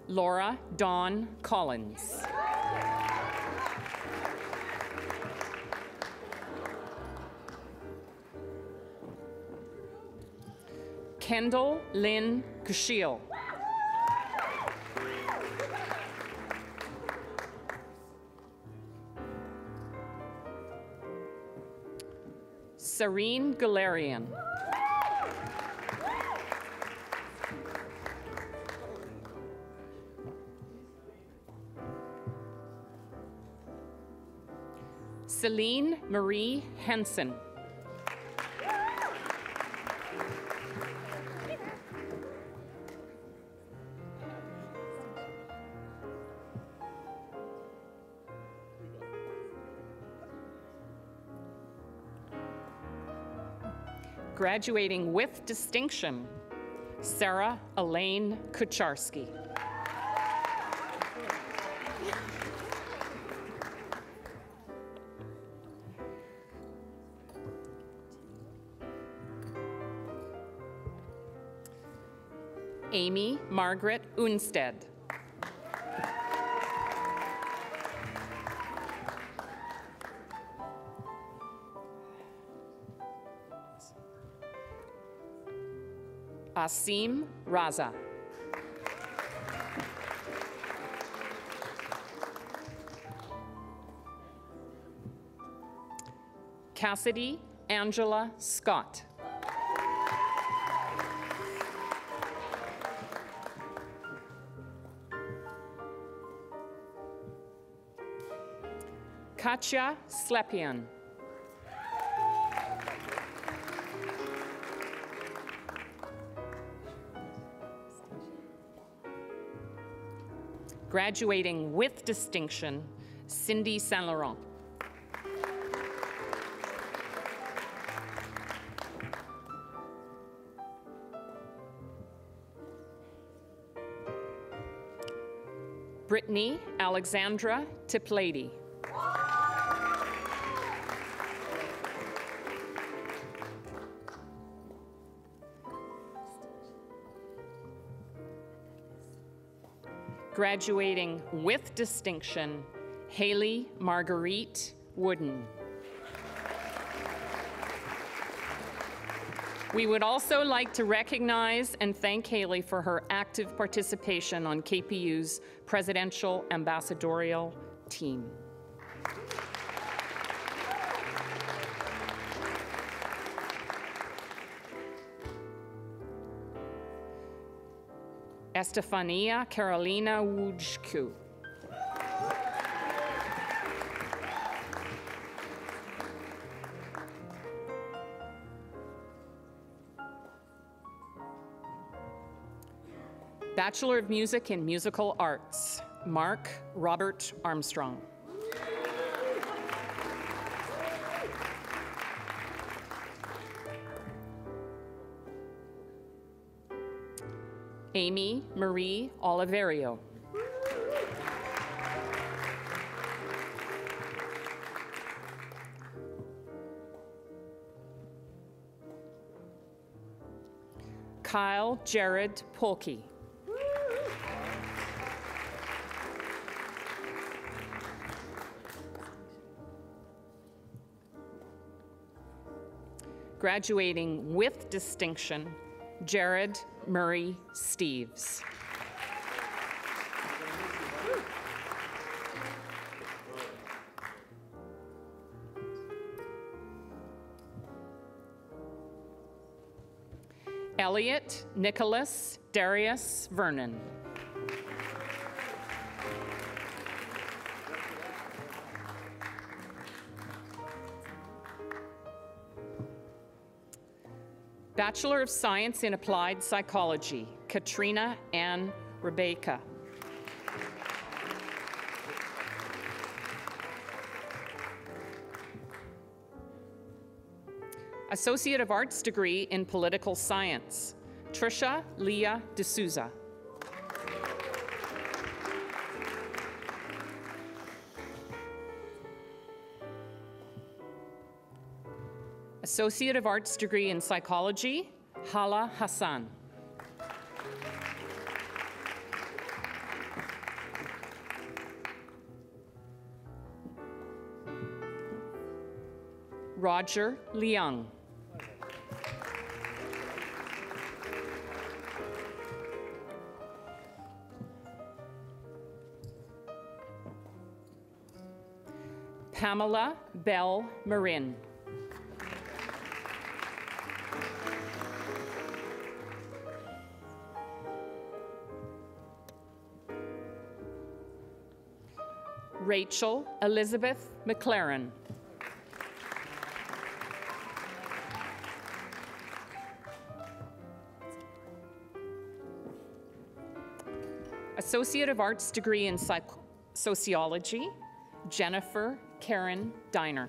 Laura Dawn Collins. Kendall Lynn Kushiel. Serene Galarian. Celine Marie Henson. Graduating with distinction, Sarah Elaine Kucharski. Amy Margaret Unstead. Asim Raza. Cassidy Angela Scott. Katya Slepian. Graduating with distinction, Cindy Saint Laurent. Brittany Alexandra Tiplady. Graduating with distinction, Haley Marguerite Wooden. We would also like to recognize and thank Haley for her active participation on KPU's presidential ambassadorial team. Estefania Carolina Wujku. Bachelor of Music in Musical Arts, Mark Robert Armstrong. Amy Marie Oliverio. Kyle Jared Polke. Graduating with distinction, Jared Murray Steves. Elliot Nicholas Darius Vernon. Bachelor of Science in Applied Psychology, Katrina Ann Rebecca. Associate of Arts degree in Political Science, Trisha Leah D'Souza. Associate of Arts degree in Psychology, Hala Hassan. Roger Leung. Pamela Bell Marin. Rachel Elizabeth McLaren. Associate of Arts degree in Sociology, Jennifer Karen Diner.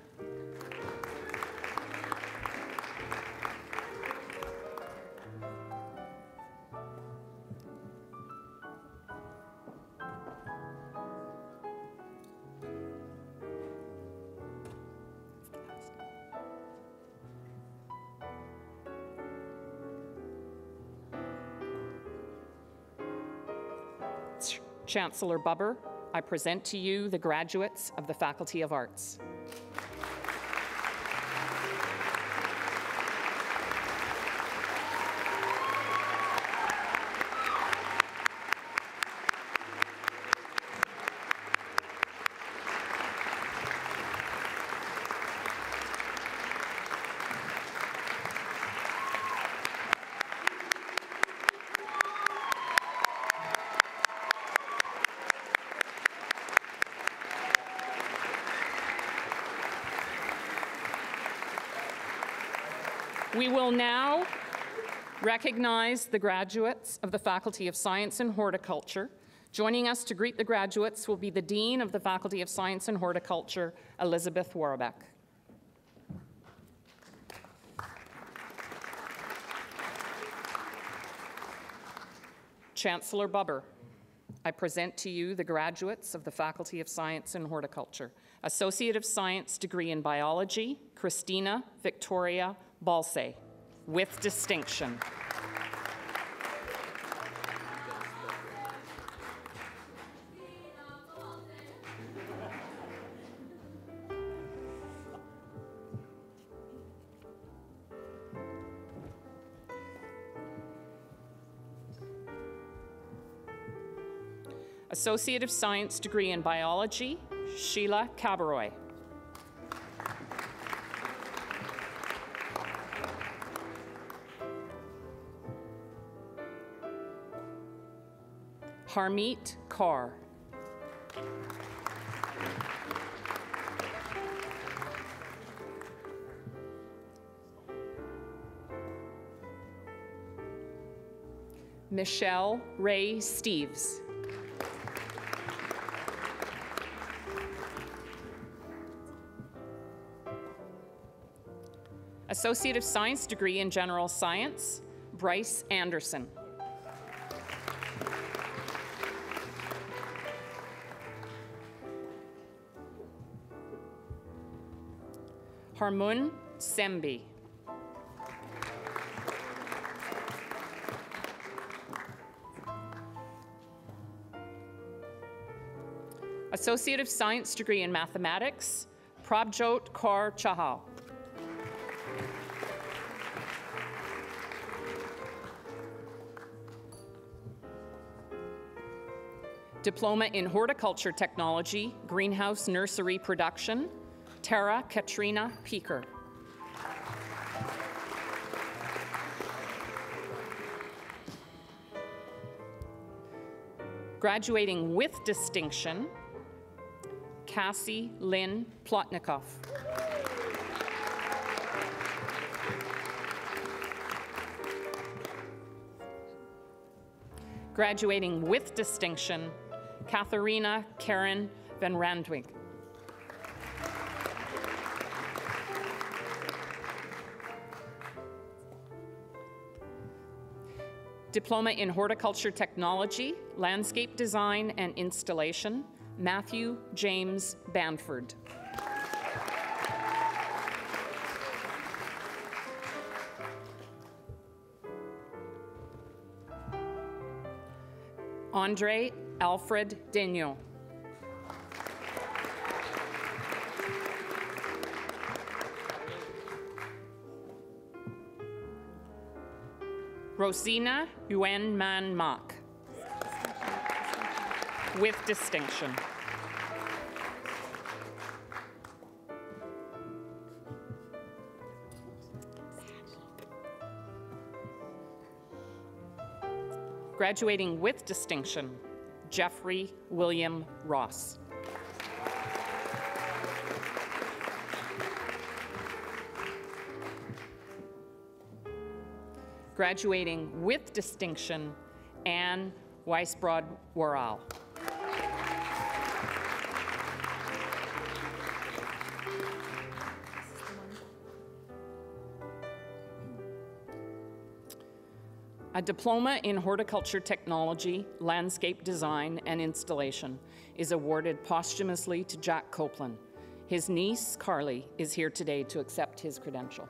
Chancellor Bubber, I present to you the graduates of the Faculty of Arts. We will now recognize the graduates of the Faculty of Science and Horticulture. Joining us to greet the graduates will be the Dean of the Faculty of Science and Horticulture, Elizabeth Warbeck. Chancellor Bubber, I present to you the graduates of the Faculty of Science and Horticulture. Associate of Science degree in Biology, Christina Victoria Balse, with distinction. Associate of Science degree in Biology, Sheila Cabaroy. Harmeet Kaur. Michelle Ray Steves. Associate of Science degree in General Science, Bryce Anderson. Harmun Sembi. Associate of Science degree in Mathematics, Prabjot Kaur Chahal. Diploma in Horticulture Technology, Greenhouse Nursery Production, Tara Katrina Peaker. Graduating with distinction, Cassie Lynn Plotnikoff. Graduating with distinction, Katharina Karen Van Randwijk. Diploma in Horticulture Technology, Landscape Design and Installation, Matthew James Banford. Andre Alfred Daigneault. Rosina Yuen Man Mak, with distinction. Graduating with distinction, Jeffrey William Ross. Graduating with distinction, Anne Weisbrod-Worrell. A diploma in horticulture technology, landscape design, and installation is awarded posthumously to Jack Copeland. His niece, Carly, is here today to accept his credential.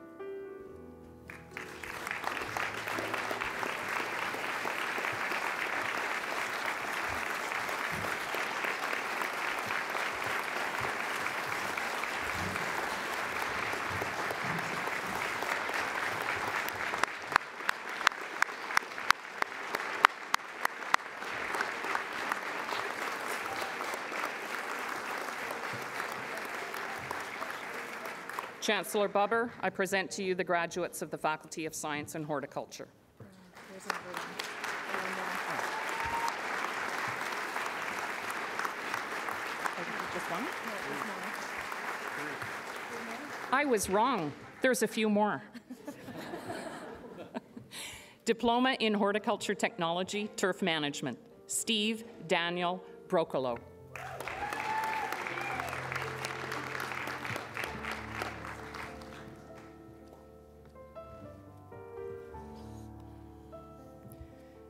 Chancellor Bubber, I present to you the graduates of the Faculty of Science and Horticulture. I was wrong. There's a few more. Diploma in Horticulture Technology, Turf Management, Steve Daniel Brocolo.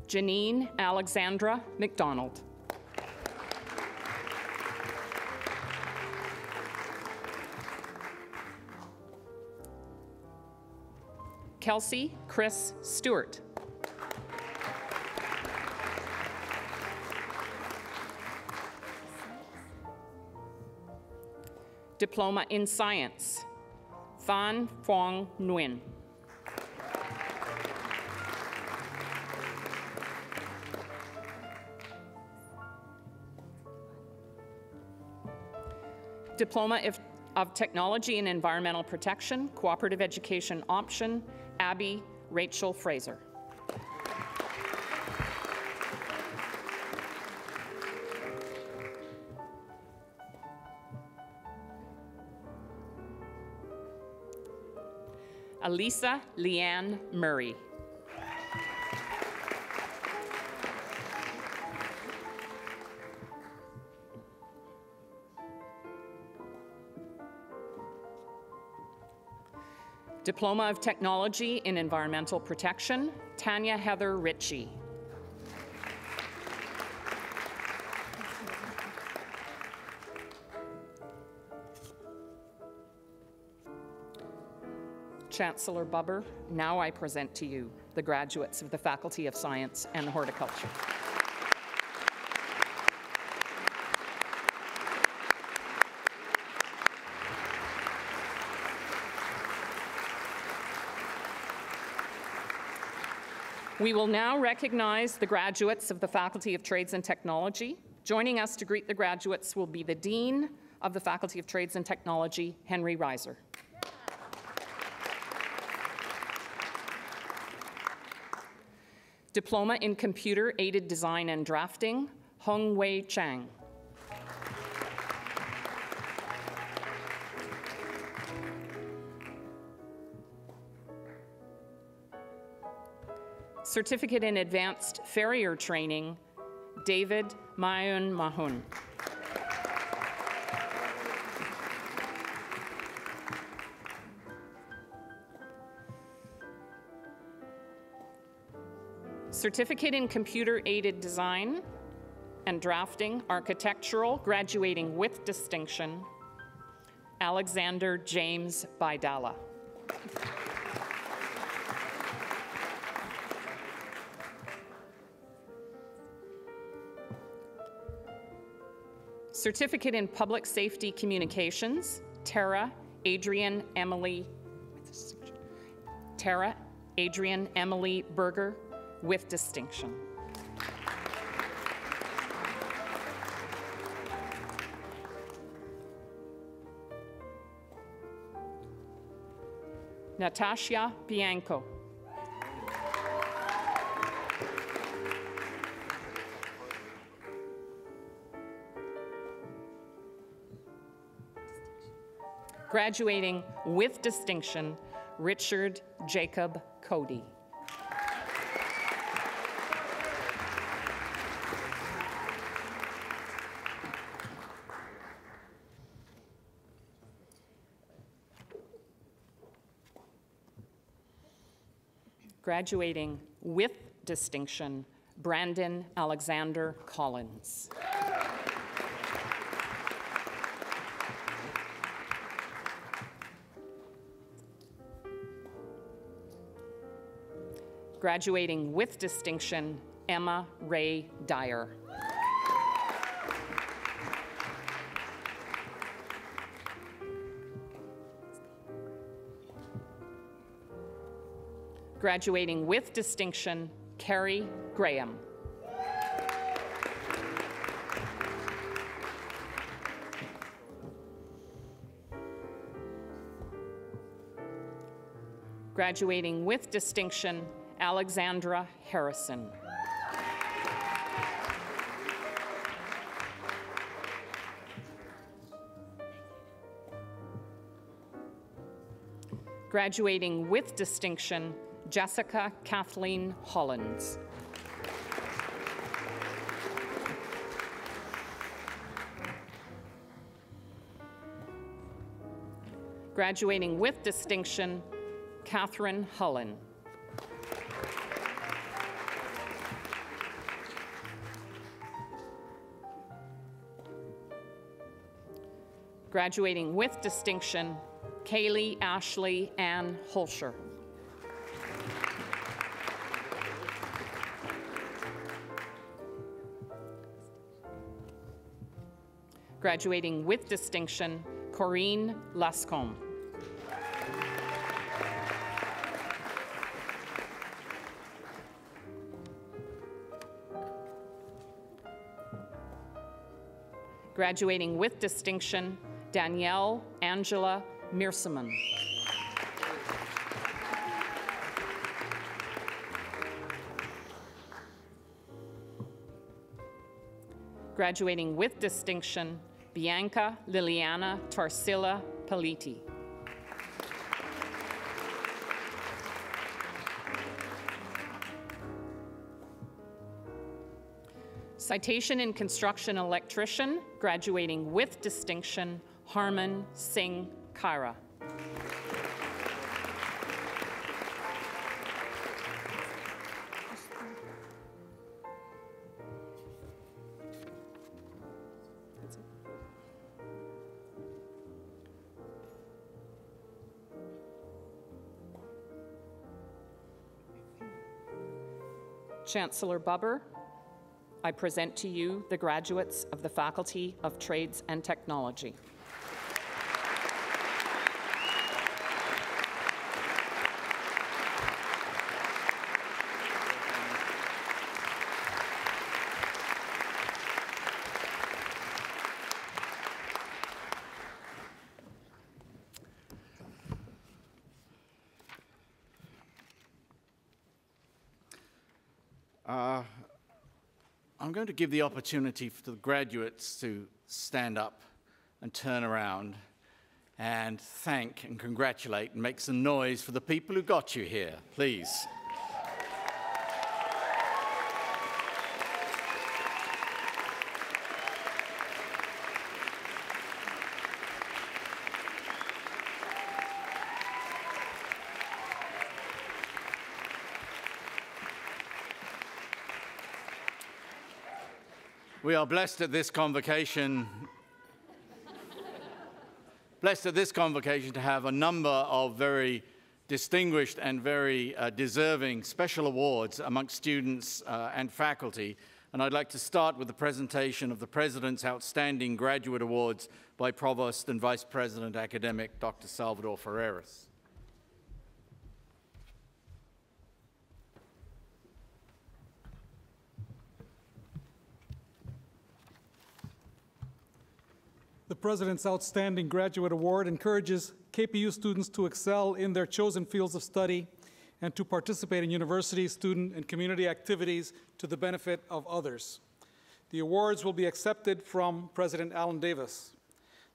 Janine Alexandra McDonald. Kelsey Chris Stewart. Diploma in Science, Phan Phuong Nguyen. Diploma of Technology in Environmental Protection, Cooperative Education Option, Abby Rachel Fraser. Elisa Leanne Murray. Diploma of Technology in Environmental Protection, Tanya Heather Ritchie. Chancellor Bubber, now I present to you the graduates of the Faculty of Science and Horticulture. We will now recognize the graduates of the Faculty of Trades and Technology. Joining us to greet the graduates will be the Dean of the Faculty of Trades and Technology, Henry Reiser. Diploma in Computer-Aided Design and Drafting, Hung Wei Chang. Certificate in Advanced Farrier Training, David Mayun Mahun. Certificate in Computer-Aided Design and Drafting, Architectural, graduating with distinction, Alexander James Baidala. Certificate in Public Safety Communications, Tara Adrian Emily Berger, with distinction. Natasha Bianco. Graduating with distinction, Richard Jacob Cody. Graduating with distinction, Brandon Alexander Collins. Graduating with distinction, Emma Ray Dyer. Graduating with distinction, Carrie Graham. Graduating with distinction, Alexandra Harrison. Graduating with distinction, Jessica Kathleen Hollins. Graduating with distinction, Catherine Hullen. Graduating with distinction, Kaylee Ashley Ann Holscher. Graduating with distinction, Corinne Lascombe. Graduating with distinction, Danielle Angela Meerseman. Graduating with distinction, Bianca Liliana Tarsila Paliti. Citation in Construction Electrician, graduating with distinction, Harman Singh Kaira. Chancellor Bubber, I present to you the graduates of the Faculty of Trades and Technology.
I'm going to give the opportunity for the graduates to stand up and turn around and thank and congratulate and make some noise for the people who got you here, please. We are blessed at this convocation to have a number of very distinguished and very deserving special awards amongst students and faculty. And I'd like to start with the presentation of the President's Outstanding Graduate Awards by Provost and Vice President Academic Dr. Salvador Ferreras.
The President's Outstanding Graduate Award encourages KPU students to excel in their chosen fields of study and to participate in university, student, and community activities to the benefit of others. The awards will be accepted from President Allen Davis.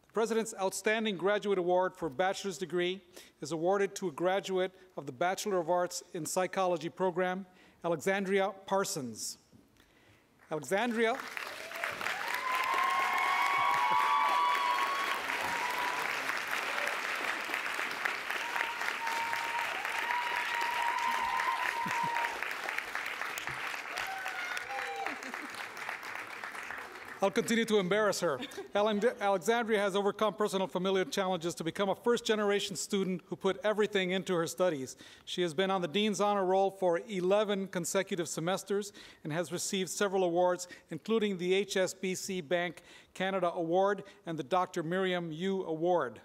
The President's Outstanding Graduate Award for bachelor's degree is awarded to a graduate of the Bachelor of Arts in Psychology program, Alexandria Parsons. Alexandria I'll continue to embarrass her. Alexandria has overcome personal familial challenges to become a first-generation student who put everything into her studies. She has been on the Dean's Honor Roll for 11 consecutive semesters and has received several awards, including the HSBC Bank Canada Award and the Dr. Miriam Yu Award.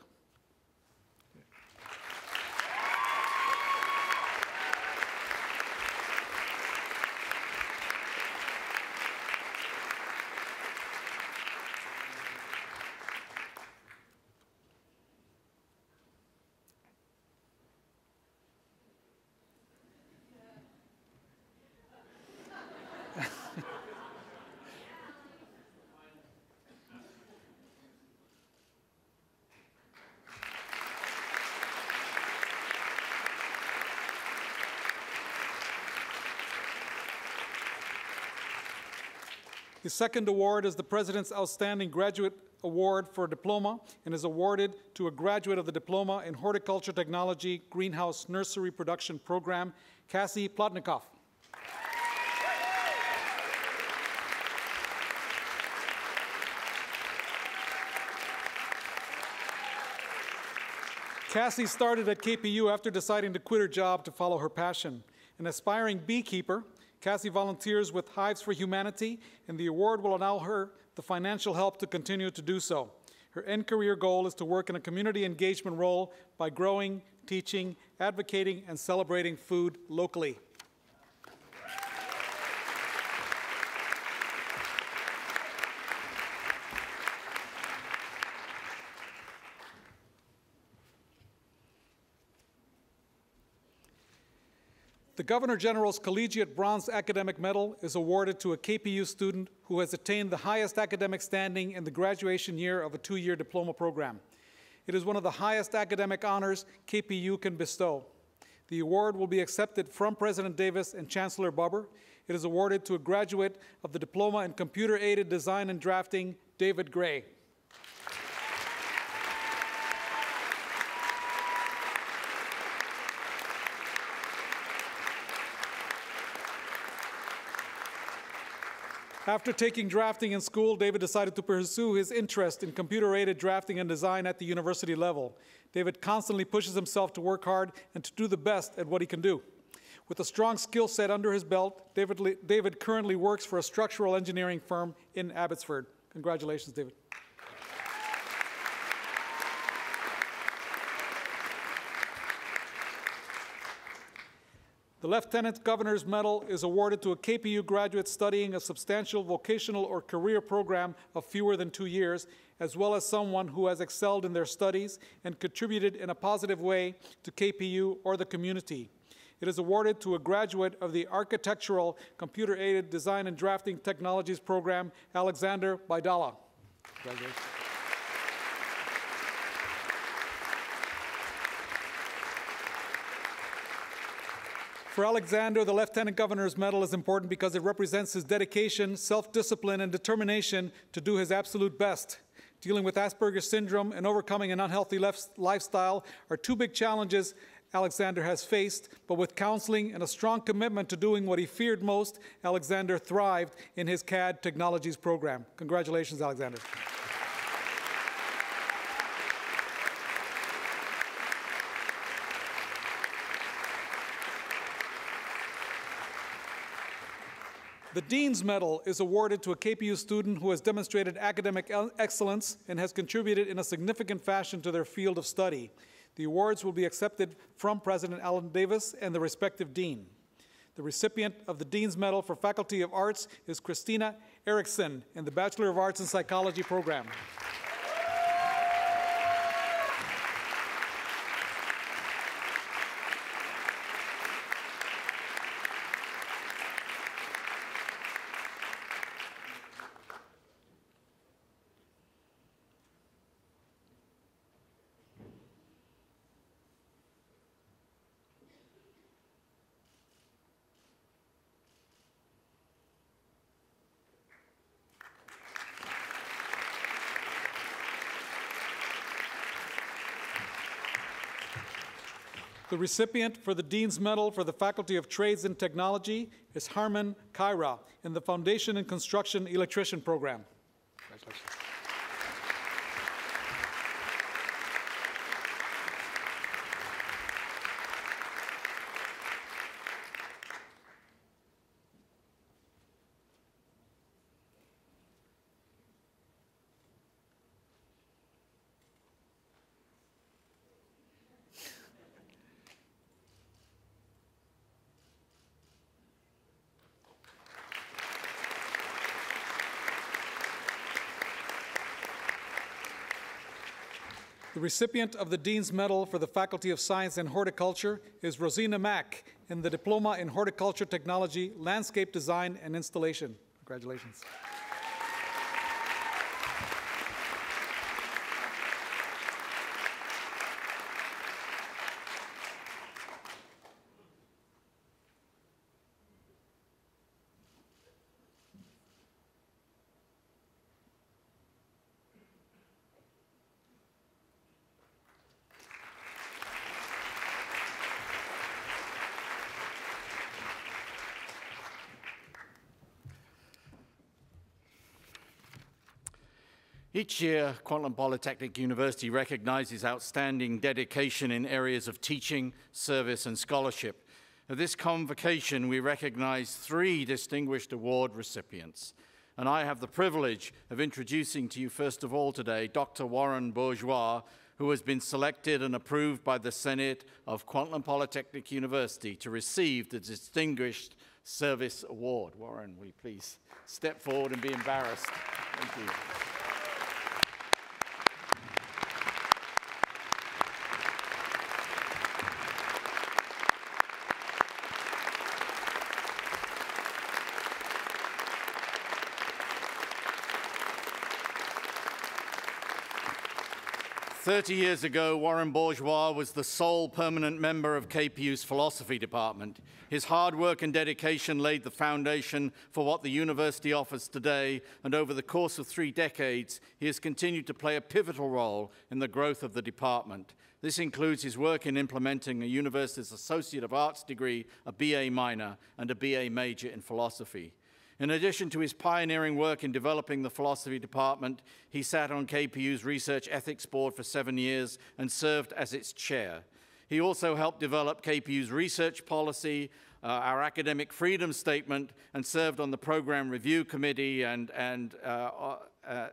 The second award is the President's Outstanding Graduate Award for Diploma and is awarded to a graduate of the Diploma in Horticulture Technology Greenhouse Nursery Production Program, Cassie Plotnikoff. Cassie started at KPU after deciding to quit her job to follow her passion. An aspiring beekeeper, Cassie volunteers with Hives for Humanity, and the award will allow her the financial help to continue to do so. Her end career goal is to work in a community engagement role by growing, teaching, advocating, and celebrating food locally. The Governor General's Collegiate Bronze Academic Medal is awarded to a KPU student who has attained the highest academic standing in the graduation year of a 2-year diploma program. It is one of the highest academic honors KPU can bestow. The award will be accepted from President Davis and Chancellor Bubber. It is awarded to a graduate of the Diploma in Computer-Aided Design and Drafting, David Gray. After taking drafting in school, David decided to pursue his interest in computer-aided drafting and design at the university level. David constantly pushes himself to work hard and to do the best at what he can do. With a strong skill set under his belt, David currently works for a structural engineering firm in Abbotsford. Congratulations, David. The Lieutenant Governor's Medal is awarded to a KPU graduate studying a substantial vocational or career program of fewer than 2 years, as well as someone who has excelled in their studies and contributed in a positive way to KPU or the community. It is awarded to a graduate of the Architectural Computer-Aided Design and Drafting Technologies program, Alexander Baidala. Congratulations. For Alexander, the Lieutenant Governor's Medal is important because it represents his dedication, self-discipline, and determination to do his absolute best. Dealing with Asperger's syndrome and overcoming an unhealthy lifestyle are two big challenges Alexander has faced, but with counseling and a strong commitment to doing what he feared most, Alexander thrived in his CAD Technologies program. Congratulations, Alexander. The Dean's Medal is awarded to a KPU student who has demonstrated academic excellence and has contributed in a significant fashion to their field of study. The awards will be accepted from President Allen Davis and the respective dean. The recipient of the Dean's Medal for Faculty of Arts is Christina Erickson in the Bachelor of Arts in Psychology program. The recipient for the Dean's Medal for the Faculty of Trades and Technology is Harman Kaira in the Foundation in Construction Electrician program. Congratulations. The recipient of the Dean's Medal for the Faculty of Science and Horticulture is Rosina Mack in the Diploma in Horticulture Technology, Landscape Design and Installation. Congratulations.
Each year, Kwantlen Polytechnic University recognizes outstanding dedication in areas of teaching, service, and scholarship. At this convocation, we recognize 3 distinguished award recipients. And I have the privilege of introducing to you, first of all today, Dr. Warren Bourgeois, who has been selected and approved by the Senate of Kwantlen Polytechnic University to receive the Distinguished Service Award. Warren, will you please step forward and be embarrassed? Thank you. 30 years ago, Warren Bourgeois was the sole permanent member of KPU's philosophy department. His hard work and dedication laid the foundation for what the university offers today, and over the course of 3 decades, he has continued to play a pivotal role in the growth of the department. This includes his work in implementing a university's Associate of Arts degree, a BA minor, and a BA major in philosophy. In addition to his pioneering work in developing the philosophy department, he sat on KPU's Research Ethics Board for 7 years and served as its chair. He also helped develop KPU's research policy, our academic freedom statement, and served on the program review committee and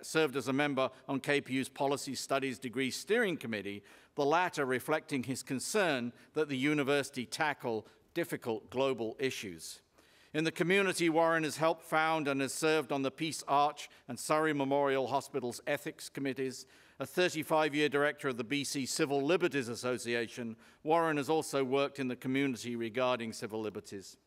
served as a member on KPU's Policy Studies Degree Steering Committee, the latter reflecting his concern that the university tackle difficult global issues. In the community, Warren has helped found and has served on the Peace Arch and Surrey Memorial Hospital's ethics committees. A 35-year director of the BC Civil Liberties Association, Warren has also worked in the community regarding civil liberties.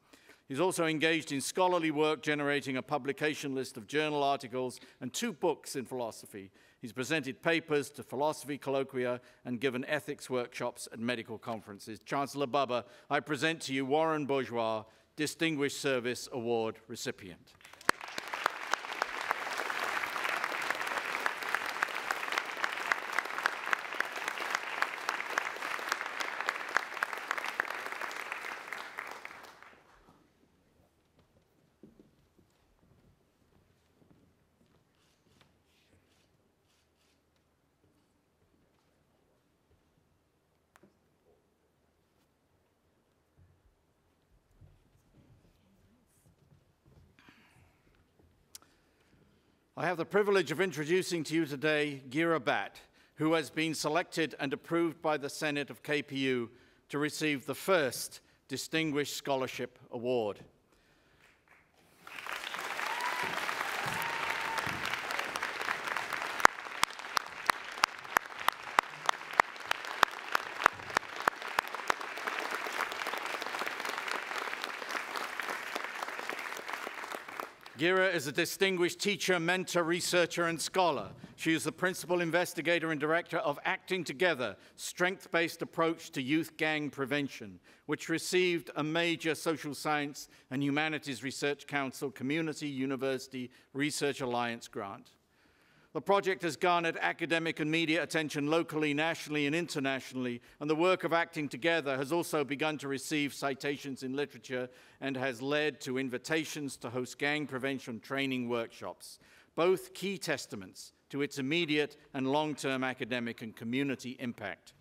He's also engaged in scholarly work, generating a publication list of journal articles and 2 books in philosophy. He's presented papers to philosophy colloquia and given ethics workshops at medical conferences. Chancellor Bubba, I present to you Warren Bourgeois, Distinguished Service Award recipient. I have the privilege of introducing to you today Gira Bat, who has been selected and approved by the Senate of KPU to receive the first Distinguished Scholarship Award. Gira is a distinguished teacher, mentor, researcher, and scholar. She is the principal investigator and director of Acting Together, Strength-Based Approach to Youth Gang Prevention, which received a major Social Science and Humanities Research Council Community University Research Alliance grant. The project has garnered academic and media attention locally, nationally, and internationally, and the work of Acting Together has also begun to receive citations in literature and has led to invitations to host gang prevention training workshops, both key testaments to its immediate and long-term academic and community impact.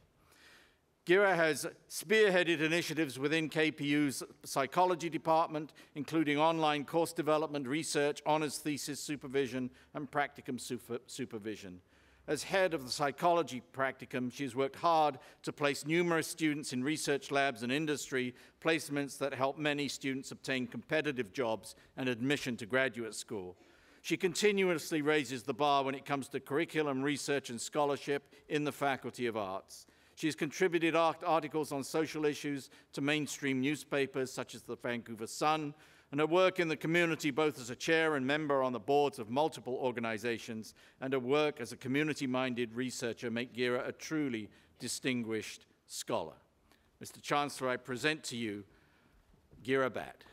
Gira has spearheaded initiatives within KPU's psychology department, including online course development, research, honors thesis supervision, and practicum supervision. As head of the psychology practicum, she's worked hard to place numerous students in research labs and industry, placements that help many students obtain competitive jobs and admission to graduate school. She continuously raises the bar when it comes to curriculum, research, and scholarship in the Faculty of Arts. She's contributed articles on social issues to mainstream newspapers such as the Vancouver Sun, and her work in the community both as a chair and member on the boards of multiple organizations, and her work as a community-minded researcher make Gira a truly distinguished scholar. Mr. Chancellor, I present to you Gira Bat.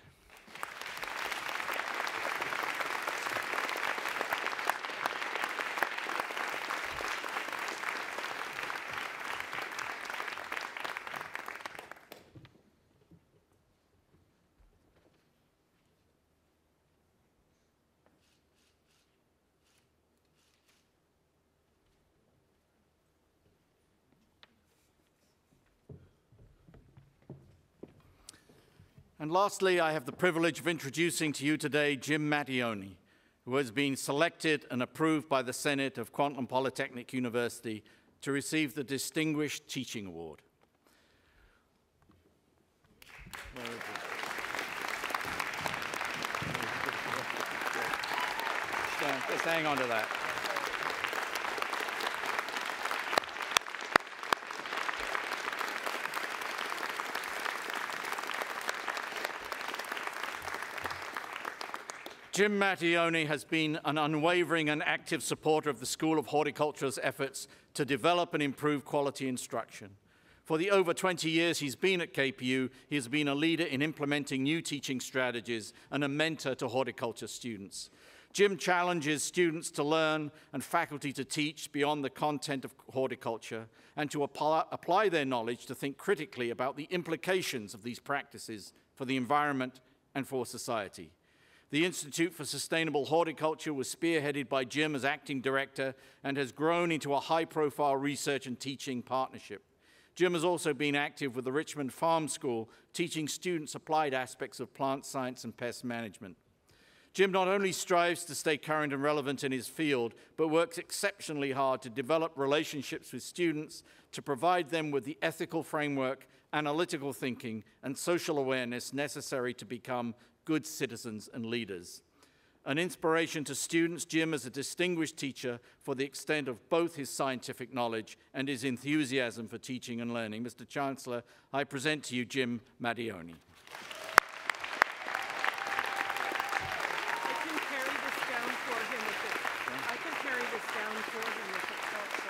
And lastly, I have the privilege of introducing to you today Jim Mattione, who has been selected and approved by the Senate of Kwantlen Polytechnic University to receive the Distinguished Teaching Award. Just hang on to that. Jim Mattione has been an unwavering and active supporter of the School of Horticulture's efforts to develop and improve quality instruction. For the over 20 years he's been at KPU, he has been a leader in implementing new teaching strategies and a mentor to horticulture students. Jim challenges students to learn and faculty to teach beyond the content of horticulture and to apply their knowledge to think critically about the implications of these practices for the environment and for society. The Institute for Sustainable Horticulture was spearheaded by Jim as acting director and has grown into a high-profile research and teaching partnership. Jim has also been active with the Richmond Farm School, teaching students applied aspects of plant science and pest management. Jim not only strives to stay current and relevant in his field, but works exceptionally hard to develop relationships with students, to provide them with the ethical framework, analytical thinking, and social awareness necessary to become good citizens and leaders. An inspiration to students, Jim is a distinguished teacher for the extent of both his scientific knowledge and his enthusiasm for teaching and learning. Mr. Chancellor, I present to you Jim Mattione.
I can carry this down for him if it, I can carry this down for him if it helps.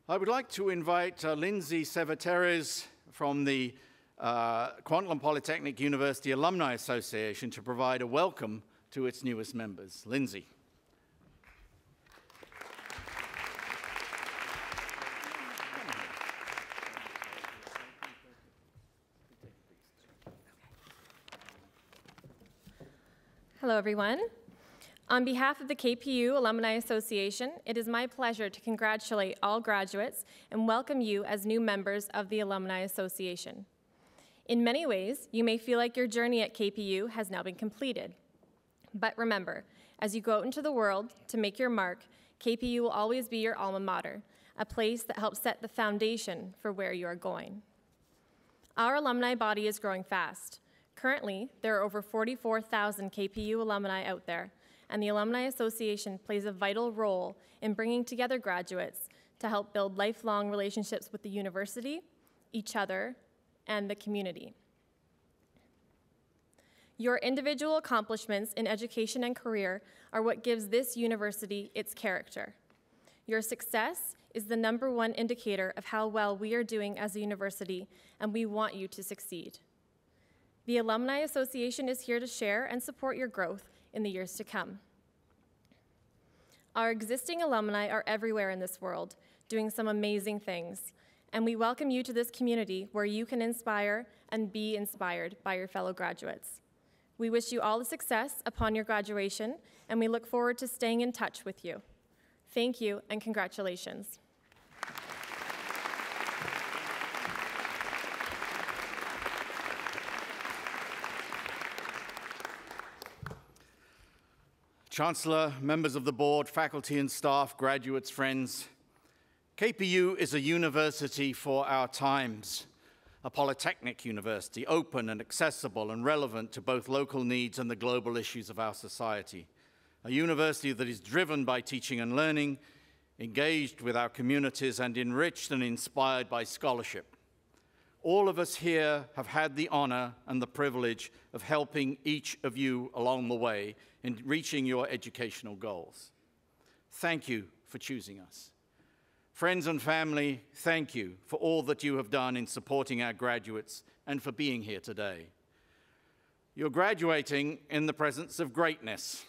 I would like to invite Lindsay Sevateres from the Kwantlen Polytechnic University Alumni Association to provide a welcome to its newest members. Lindsay.
Hello, everyone. On behalf of the KPU Alumni Association, it is my pleasure to congratulate all graduates and welcome you as new members of the Alumni Association. In many ways, you may feel like your journey at KPU has now been completed. But remember, as you go out into the world to make your mark, KPU will always be your alma mater, a place that helps set the foundation for where you are going. Our alumni body is growing fast. Currently, there are over 44,000 KPU alumni out there, and the Alumni Association plays a vital role in bringing together graduates to help build lifelong relationships with the university, each other, and the community. Your individual accomplishments in education and career are what gives this university its character. Your success is the #1 indicator of how well we are doing as a university, and we want you to succeed. The Alumni Association is here to share and support your growth in the years to come. Our existing alumni are everywhere in this world, doing some amazing things, and we welcome you to this community where you can inspire and be inspired by your fellow graduates. We wish you all the success upon your graduation, and we look forward to staying in touch with you. Thank you, and congratulations.
Chancellor, members of the board, faculty and staff, graduates, friends, KPU is a university for our times, a polytechnic university, open and accessible and relevant to both local needs and the global issues of our society. A university that is driven by teaching and learning, engaged with our communities, and enriched and inspired by scholarship. All of us here have had the honor and the privilege of helping each of you along the way in reaching your educational goals. Thank you for choosing us. Friends and family, thank you for all that you have done in supporting our graduates and for being here today. You're graduating in the presence of greatness.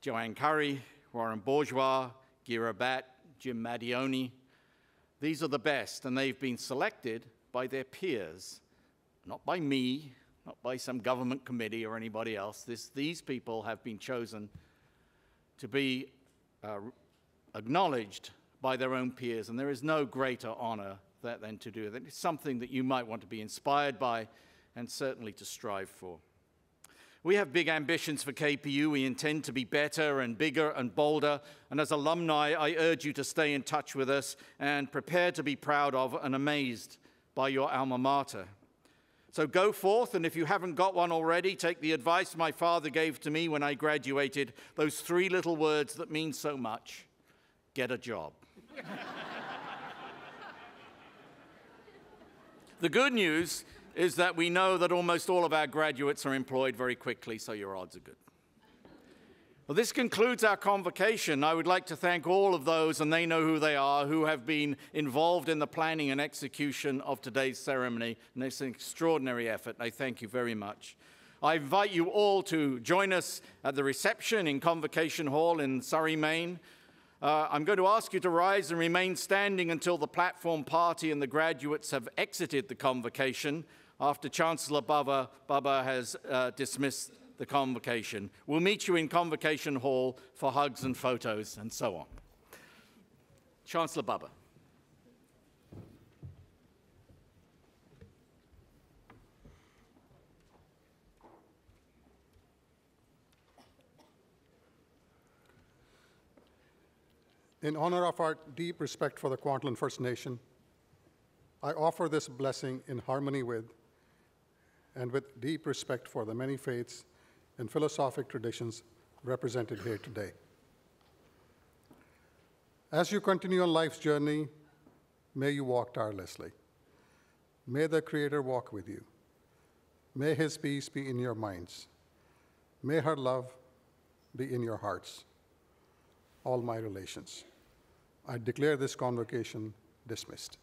Joanne Curry, Warren Bourgeois, Gira Bat, Jim Madioni. These are the best, and they've been selected by their peers, not by me, not by some government committee or anybody else. These people have been chosen to be acknowledged by their own peers, and there is no greater honor than to do that. It's something that you might want to be inspired by and certainly to strive for. We have big ambitions for KPU. We intend to be better and bigger and bolder, and as alumni, I urge you to stay in touch with us and prepare to be proud of and amazed by your alma mater. So go forth, and if you haven't got one already, take the advice my father gave to me when I graduated, those 3 little words that mean so much: get a job. The good news is that we know that almost all of our graduates are employed very quickly, so your odds are good. Well, this concludes our convocation. I would like to thank all of those, and they know who they are, who have been involved in the planning and execution of today's ceremony, and it's an extraordinary effort. I thank you very much. I invite you all to join us at the reception in Convocation Hall in Surrey, Maine. I'm going to ask you to rise and remain standing until the platform party and the graduates have exited the convocation after Chancellor Baba has dismissed the convocation. We'll meet you in Convocation Hall for hugs and photos and so on. Chancellor Baba.
In honor of our deep respect for the Kwantlen First Nation, I offer this blessing in harmony with and with deep respect for the many faiths and philosophic traditions represented here today. As you continue on life's journey, may you walk tirelessly. May the Creator walk with you. May His peace be in your minds. May her love be in your hearts. All my relations. I declare this convocation dismissed.